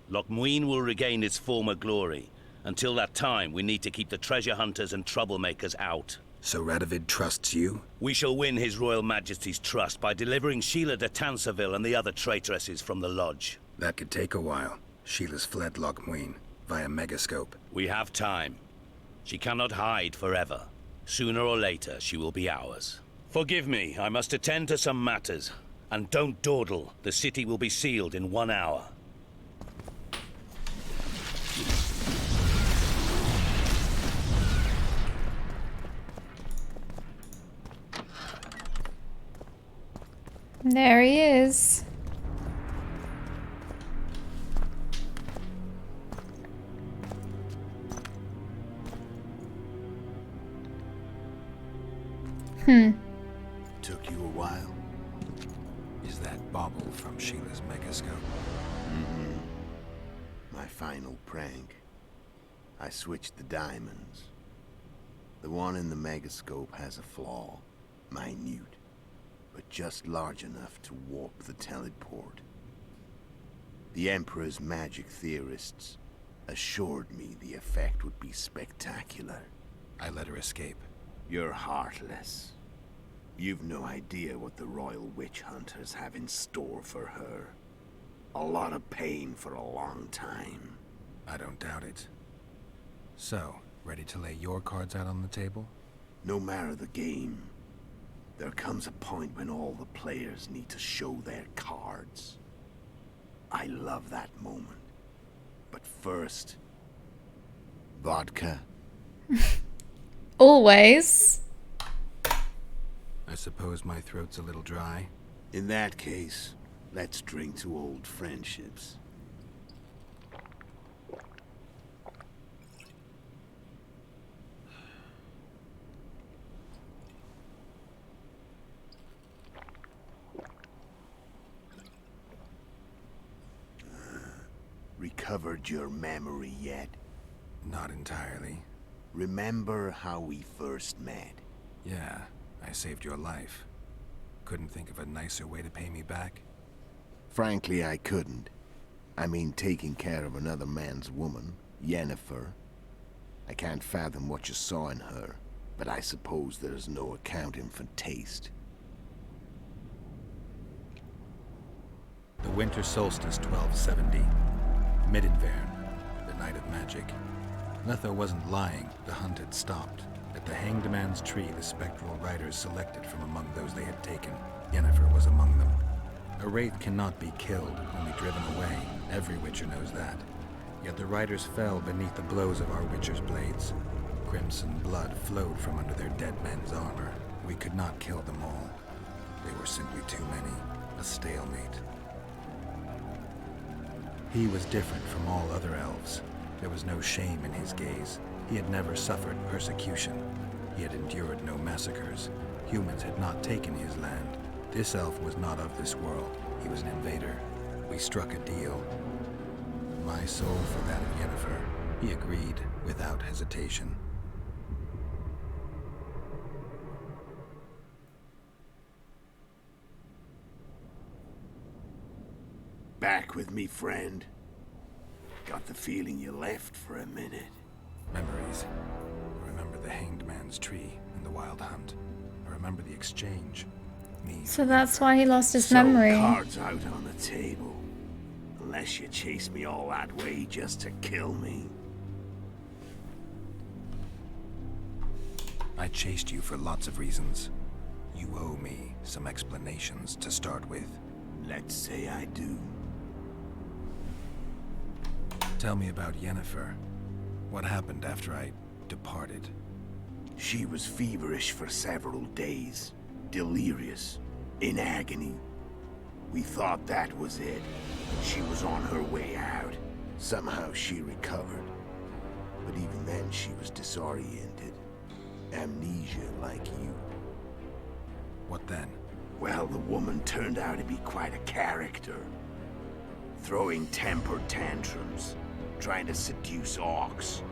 [SPEAKER 7] Loch Muin will regain its former glory. Until that time, we need to keep the treasure hunters and troublemakers out.
[SPEAKER 11] So Radovid trusts you?
[SPEAKER 7] We shall win His Royal Majesty's trust by delivering Sheila de Tansarville and the other traitresses from the lodge.
[SPEAKER 11] That could take a while. Sheila's fled Loch Muin via Megascope.
[SPEAKER 7] We have time. She cannot hide forever. Sooner or later, she will be ours. Forgive me, I must attend to some matters. And don't dawdle. The city will be sealed in 1 hour.
[SPEAKER 1] There he is.
[SPEAKER 4] Took you a while.
[SPEAKER 11] that bauble from Sheila's megascope.
[SPEAKER 2] My final prank. I switched the diamonds. The one in the megascope has a flaw. Minute. But just large enough to warp the teleport. The Emperor's magic theorists assured me the effect would be spectacular.
[SPEAKER 11] I let her escape.
[SPEAKER 2] You're heartless. You've no idea what the royal witch hunters have in store for her. A lot of pain for a long time.
[SPEAKER 11] I don't doubt it. So, ready to lay your cards out on the table?
[SPEAKER 2] No matter the game, there comes a point when all the players need to show their cards. I love that moment. But first, vodka.
[SPEAKER 1] Always.
[SPEAKER 11] I suppose my throat's a little dry.
[SPEAKER 2] In that case, let's drink to old friendships. Recovered your memory yet?
[SPEAKER 11] Not entirely.
[SPEAKER 2] Remember how we first met?
[SPEAKER 11] Yeah, I saved your life. Couldn't think of a nicer way to pay me back?
[SPEAKER 2] Frankly, I couldn't. I mean, taking care of another man's woman, Yennefer. I can't fathom what you saw in her, but I suppose there's no accounting for taste.
[SPEAKER 11] The winter solstice 1270. Midinvern, the night of magic. Letho wasn't lying, the hunt had stopped. At the Hanged Man's Tree, the spectral riders selected from among those they had taken. Yennefer was among them. A wraith cannot be killed, only driven away. Every witcher knows that. Yet the riders fell beneath the blows of our witcher's blades. Crimson blood flowed from under their dead men's armor. We could not kill them all. They were simply too many. A stalemate. He was different from all other elves. There was no shame in his gaze. He had never suffered persecution. He had endured no massacres. Humans had not taken his land. This elf was not of this world. He was an invader. We struck a deal. My soul for that of Yennefer. He agreed without hesitation.
[SPEAKER 2] Back with me, friend. Got the feeling you left for a minute.
[SPEAKER 11] Memories. I remember the Hanged Man's Tree and the Wild Hunt. I remember the exchange. Me.
[SPEAKER 1] So that's why he lost his
[SPEAKER 2] So,
[SPEAKER 1] memory.
[SPEAKER 2] cards out on the table. Unless you chase me all that way just to kill me.
[SPEAKER 11] I chased you for lots of reasons. You owe me some explanations to start with.
[SPEAKER 2] Let's say I do.
[SPEAKER 11] Tell me about Yennefer. What happened after I departed?
[SPEAKER 2] She was feverish for several days. Delirious. In agony. We thought that was it. She was on her way out. Somehow she recovered. But even then she was disoriented. Amnesia like you.
[SPEAKER 11] What then?
[SPEAKER 2] Well, the woman turned out to be quite a character. Throwing temper tantrums. Trying to seduce orcs.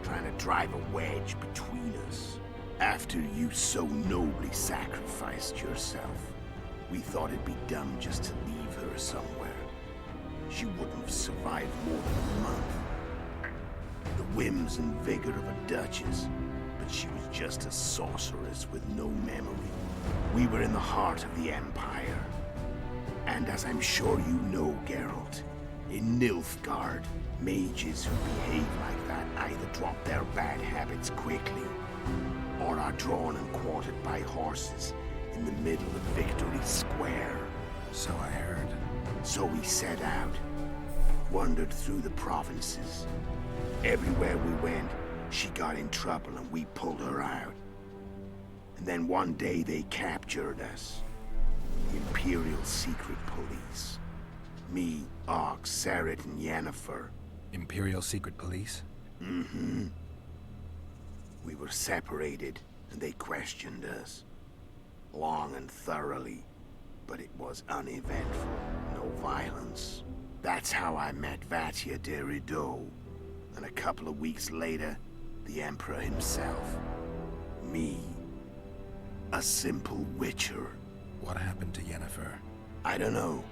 [SPEAKER 2] Trying to drive a wedge between us. After you so nobly sacrificed yourself, we thought it'd be dumb just to leave her somewhere. She wouldn't have survived more than a month. The whims and vigor of a duchess, but she was just a sorceress with no memory. We were in the heart of the Empire. And as I'm sure you know, Geralt, in Nilfgaard, mages who behave like that either drop their bad habits quickly, or are drawn and quartered by horses in the middle of Victory Square.
[SPEAKER 11] So I heard.
[SPEAKER 2] So we set out, wandered through the provinces. Everywhere we went, she got in trouble and we pulled her out. And then one day they captured us. The Imperial Secret Police. Me, Ox, Sarret, and Yennefer.
[SPEAKER 11] Imperial Secret Police?
[SPEAKER 2] Mm-hmm. We were separated, and they questioned us. Long and thoroughly.
[SPEAKER 19] but it was uneventful. No violence. That's how I met Vatia de Rideau. And a couple of weeks later, the Emperor himself. Me. A simple witcher.
[SPEAKER 11] What happened to Yennefer?
[SPEAKER 19] I don't know.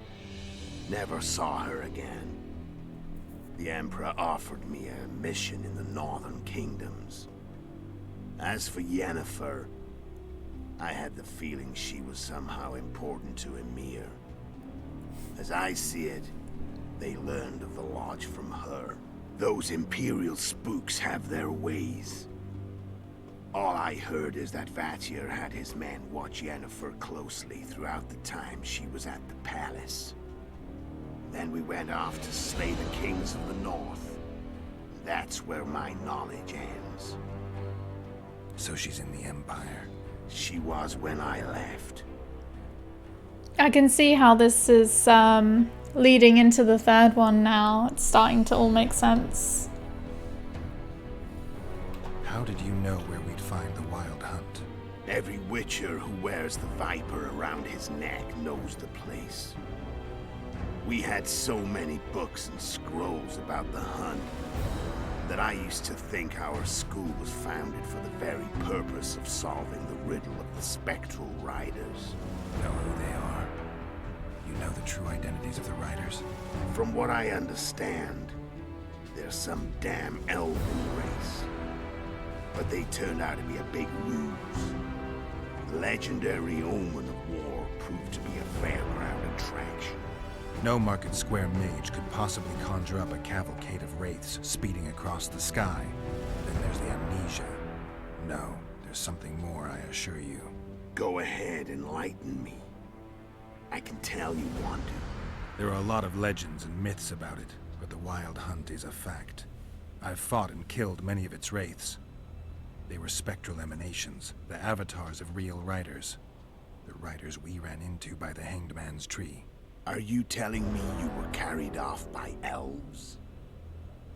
[SPEAKER 19] Never saw her again. The Emperor offered me a mission in the northern kingdoms. As for Yennefer, I had the feeling she was somehow important to Emir. As I see it, they learned of the Lodge from her. Those Imperial spooks have their ways. All I heard is that Vatir had his men watch Yennefer closely throughout the time she was at the palace. Then we went off to slay the kings of the north. That's where my knowledge ends.
[SPEAKER 11] So she's in the Empire?
[SPEAKER 19] She was when I left.
[SPEAKER 1] I can see how this is leading into the third one now. It's starting to all make sense.
[SPEAKER 11] How did you know where we'd find the Wild Hunt?
[SPEAKER 19] Every witcher who wears the viper around his neck knows the place. We had so many books and scrolls about the hunt that I used to think our school was founded for the very purpose of solving the riddle of the spectral riders.
[SPEAKER 11] Know who they are? You know the true identities of the riders?
[SPEAKER 19] From what I understand, they're some damn elven race. But they turned out to be a big ruse. The legendary omen of war proved to be a fairground attraction.
[SPEAKER 11] No market square mage could possibly conjure up a cavalcade of wraiths speeding across the sky. Then there's the amnesia. No, there's something more, I assure you.
[SPEAKER 19] Go ahead, enlighten me. I can tell you want to.
[SPEAKER 11] There are a lot of legends and myths about it, but the Wild Hunt is a fact. I've fought and killed many of its wraiths. They were spectral emanations, the avatars of real riders. The riders we ran into by the Hanged Man's Tree.
[SPEAKER 19] Are you telling me you were carried off by elves?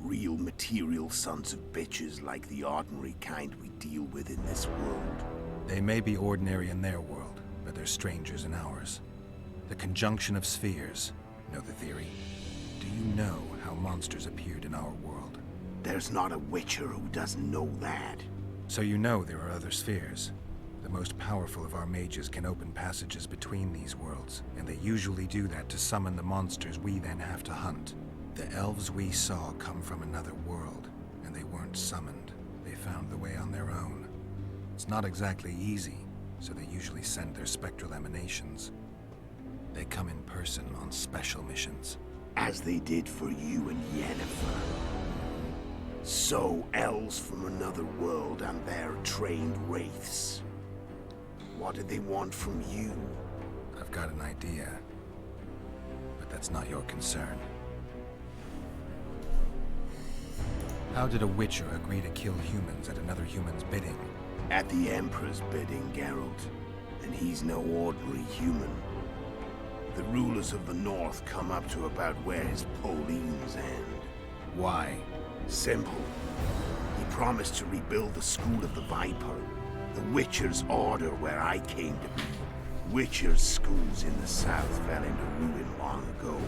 [SPEAKER 19] Real material sons of bitches like the ordinary kind we deal with in this world?
[SPEAKER 11] They may be ordinary in their world, but they're strangers in ours. The conjunction of spheres. Know the theory? Do you know how monsters appeared in our world?
[SPEAKER 19] There's not a witcher who doesn't know that.
[SPEAKER 11] So you know there are other spheres. The most powerful of our mages can open passages between these worlds, and they usually do that to summon the monsters we then have to hunt. The elves we saw come from another world, and they weren't summoned. They found the way on their own. It's not exactly easy, so they usually send their spectral emanations. They come in person on special missions.
[SPEAKER 19] As they did for you and Yennefer. So, elves from another world and their trained wraiths. What did they want from you?
[SPEAKER 11] I've got an idea, but that's not your concern. How did a witcher agree to kill humans at another human's bidding?
[SPEAKER 19] At the Emperor's bidding, Geralt. And he's no ordinary human. The rulers of the North come up to about where his Pauline's end.
[SPEAKER 11] Why?
[SPEAKER 19] Simple. He promised to rebuild the School of the Viper, the Witcher's Order where I came to be. Witcher's schools in the south fell into ruin long ago,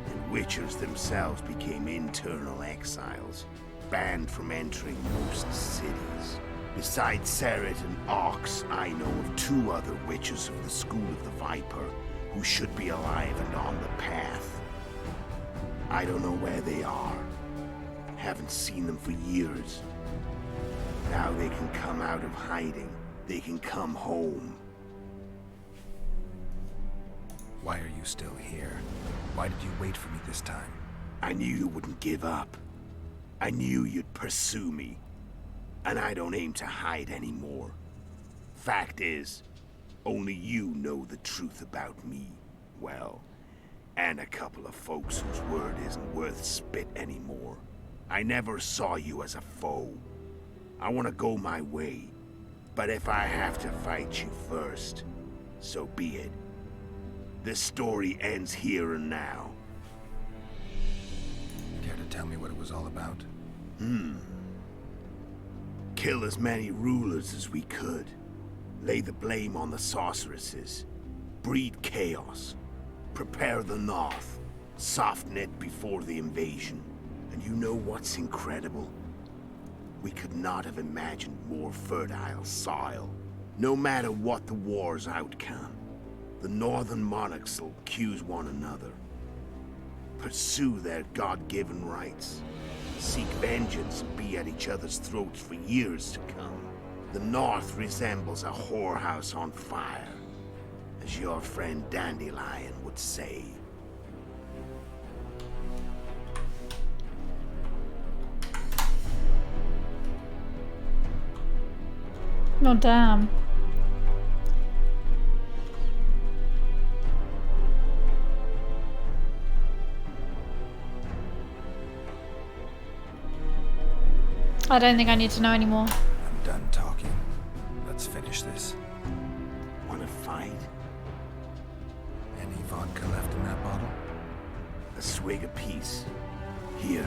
[SPEAKER 19] and Witchers themselves became internal exiles, banned from entering most cities. Besides Seret and Ox, I know of 2 other Witchers of the School of the Viper who should be alive and on the path. I don't know where they are. Haven't seen them for years. Now they can come out of hiding. They can come home.
[SPEAKER 11] Why are you still here? Why did you wait for me this time?
[SPEAKER 19] I knew you wouldn't give up. I knew you'd pursue me. And I don't aim to hide anymore. Fact is, only you know the truth about me. Well, and a couple of folks whose word isn't worth spit anymore. I never saw you as a foe. I want to go my way. But if I have to fight you first, so be it. This story ends here and now.
[SPEAKER 11] Care to tell me what it was all about?
[SPEAKER 19] Kill as many rulers as we could. Lay the blame on the sorceresses. breed chaos. Prepare the North. Soften it before the invasion. And you know what's incredible? We could not have imagined more fertile soil. No matter what the war's outcome, the Northern monarchs will accuse one another. Pursue their God-given rights. Seek vengeance and be at each other's throats for years to come. The North resembles a whorehouse on fire, as your friend Dandelion would say.
[SPEAKER 1] No, damn. I don't think I need to know anymore.
[SPEAKER 11] I'm done talking. Let's finish this.
[SPEAKER 19] Wanna fight?
[SPEAKER 11] Any vodka left in that bottle?
[SPEAKER 19] A swig apiece. Here.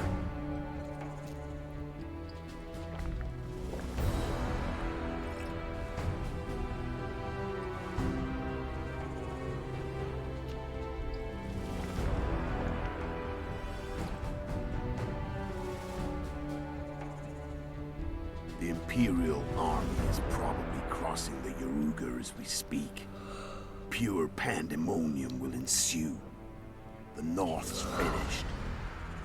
[SPEAKER 19] The Imperial army is probably crossing the Yaruga as we speak. Pure pandemonium will ensue. The North's finished.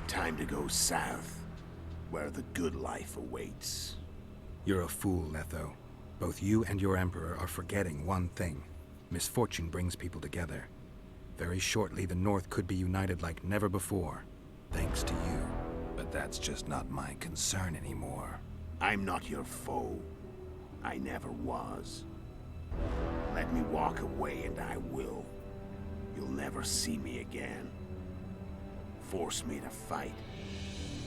[SPEAKER 19] Time to go south, where the good life awaits.
[SPEAKER 11] You're a fool, Letho. Both you and your Emperor are forgetting one thing. Misfortune brings people together. Very shortly, the North could be united like never before, thanks to you. But that's just not my concern anymore.
[SPEAKER 19] I'm not your foe. I never was. Let me walk away and I will. You'll never see me again. Force me to fight,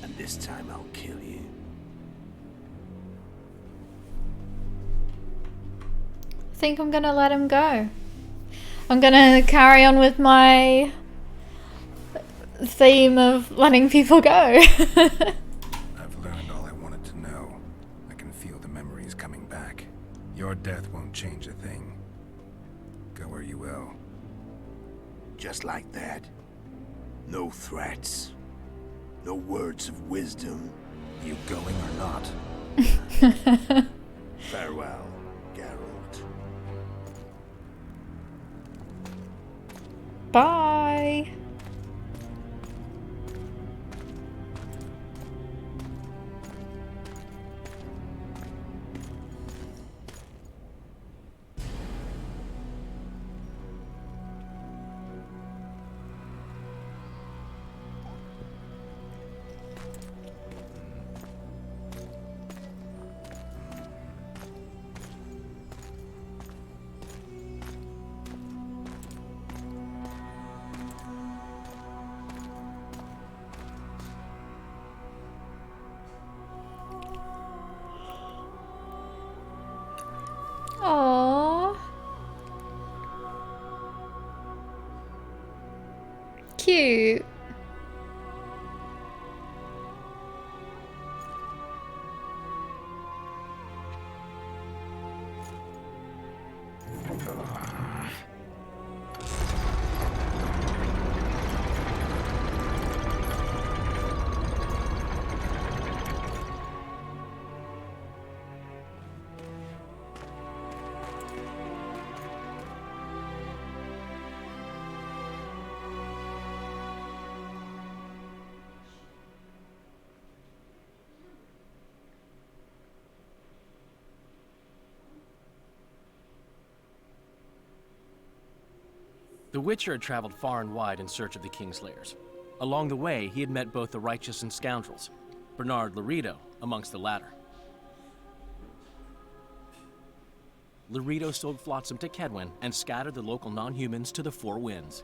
[SPEAKER 19] and this time I'll kill you.
[SPEAKER 1] I think I'm gonna let him go. I'm gonna carry on with my theme of letting people go.
[SPEAKER 11] I've learned all I wanted to know. I can feel the memories coming back. Your death won't change a thing. Go where you will.
[SPEAKER 19] Just like that. No threats. No words of wisdom.
[SPEAKER 11] You going or not?
[SPEAKER 19] Farewell, Geralt.
[SPEAKER 1] Bye. Aww. Cute.
[SPEAKER 20] The Witcher had traveled far and wide in search of the Kingslayers. Along the way, he had met both the righteous and scoundrels, Bernard Laredo amongst the latter. Laredo sold Flotsam to Kedwin and scattered the local non-humans to the four winds.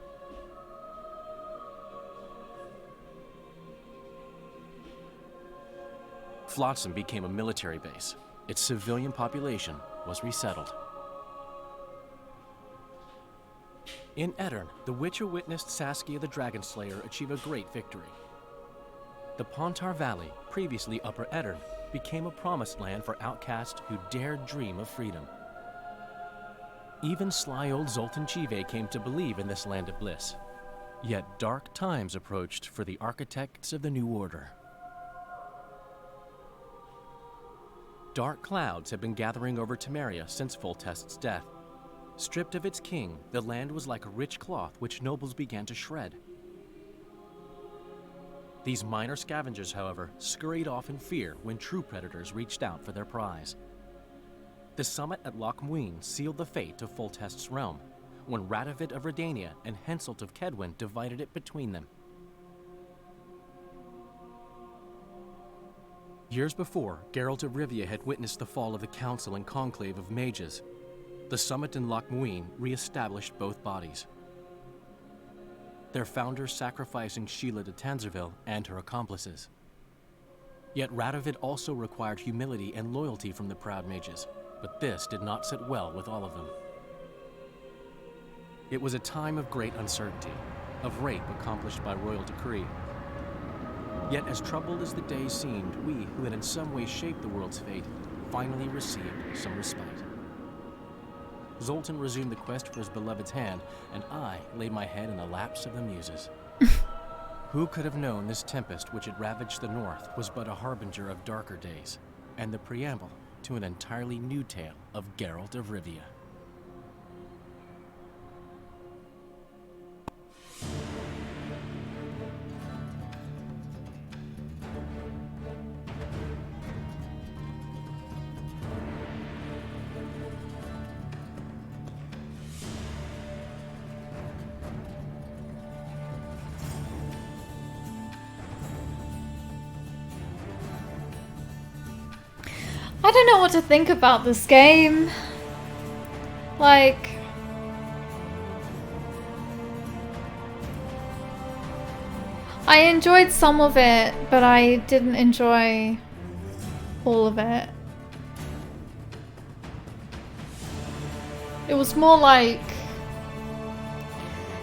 [SPEAKER 20] Flotsam became a military base. Its civilian population was resettled. In Edirn, the Witcher witnessed Saskia the Dragonslayer achieve a great victory. The Pontar Valley, previously Upper Edirn, became a promised land for outcasts who dared dream of freedom. Even sly old Zoltan Chive came to believe in this land of bliss. Yet dark times approached for the architects of the New Order. Dark clouds had been gathering over Temeria since Foltest's death. Stripped of its king, the land was like a rich cloth which nobles began to shred. These minor scavengers, however, scurried off in fear when true predators reached out for their prize. The summit at Loch Muin sealed the fate of Foltest's realm, when Radovid of Redania and Henselt of Kedwin divided it between them. Years before, Geralt of Rivia had witnessed the fall of the Council and Conclave of Mages. The summit in Loch Muin re-established both bodies, their founders sacrificing Sheila de Tanzerville and her accomplices. Yet Radovid also required humility and loyalty from the proud mages, but this did not sit well with all of them. It was a time of great uncertainty, of rape accomplished by royal decree. Yet as troubled as the days seemed, we, who had in some way shaped the world's fate, finally received some respite. Zoltan resumed the quest for his beloved's hand, and I laid my head in the laps of the muses. Who could have known this tempest which had ravaged the north was but a harbinger of darker days, and the preamble to an entirely new tale of Geralt of Rivia.
[SPEAKER 1] I don't know what to think about this game. Like, I enjoyed some of it, but I didn't enjoy all of it. It was more like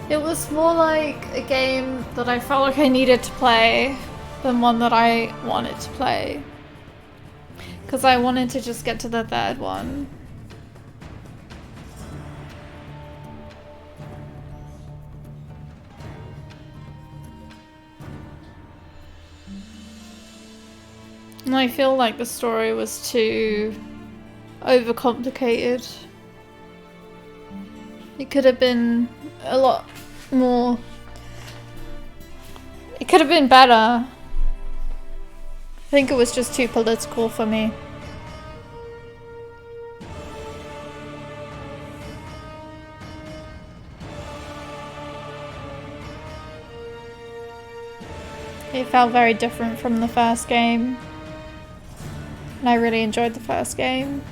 [SPEAKER 1] a game that I felt like I needed to play than one that I wanted to play. Because I wanted to just get to the third one. And I feel like the story was too overcomplicated. It could have been a lot more. It could have been better. I think it was just too political for me. It felt very different from the first game. And I really enjoyed the first game.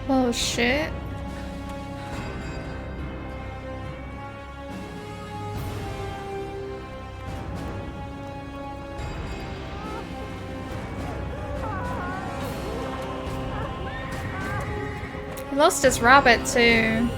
[SPEAKER 1] Oh shit. He lost his rabbit too.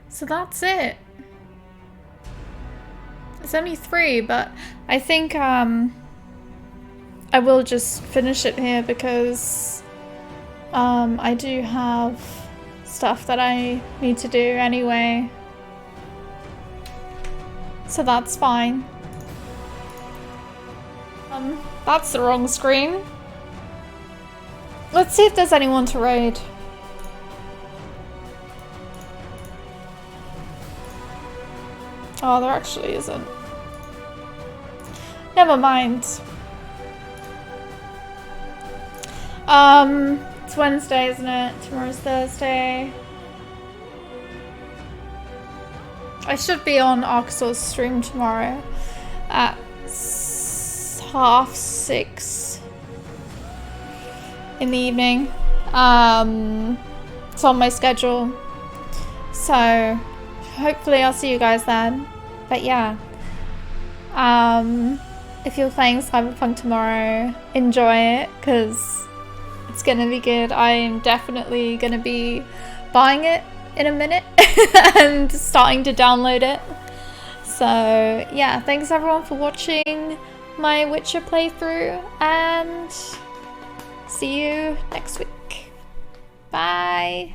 [SPEAKER 1] So that's it. It's only 3, but I think I will just finish it here because I do have stuff that I need to do anyway. So that's fine. That's the wrong screen. Let's see if there's anyone to raid. Oh, there actually isn't. Never mind. It's Wednesday, isn't it? Tomorrow's Thursday. I should be on Arkasaur's stream tomorrow at 6:30 in the evening. It's on my schedule. So hopefully I'll see you guys then. But yeah. If you're playing Cyberpunk tomorrow, enjoy it because it's gonna be good. I am definitely gonna be buying it in a minute and starting to download it. So yeah, thanks everyone for watching my Witcher playthrough and see you next week. Bye.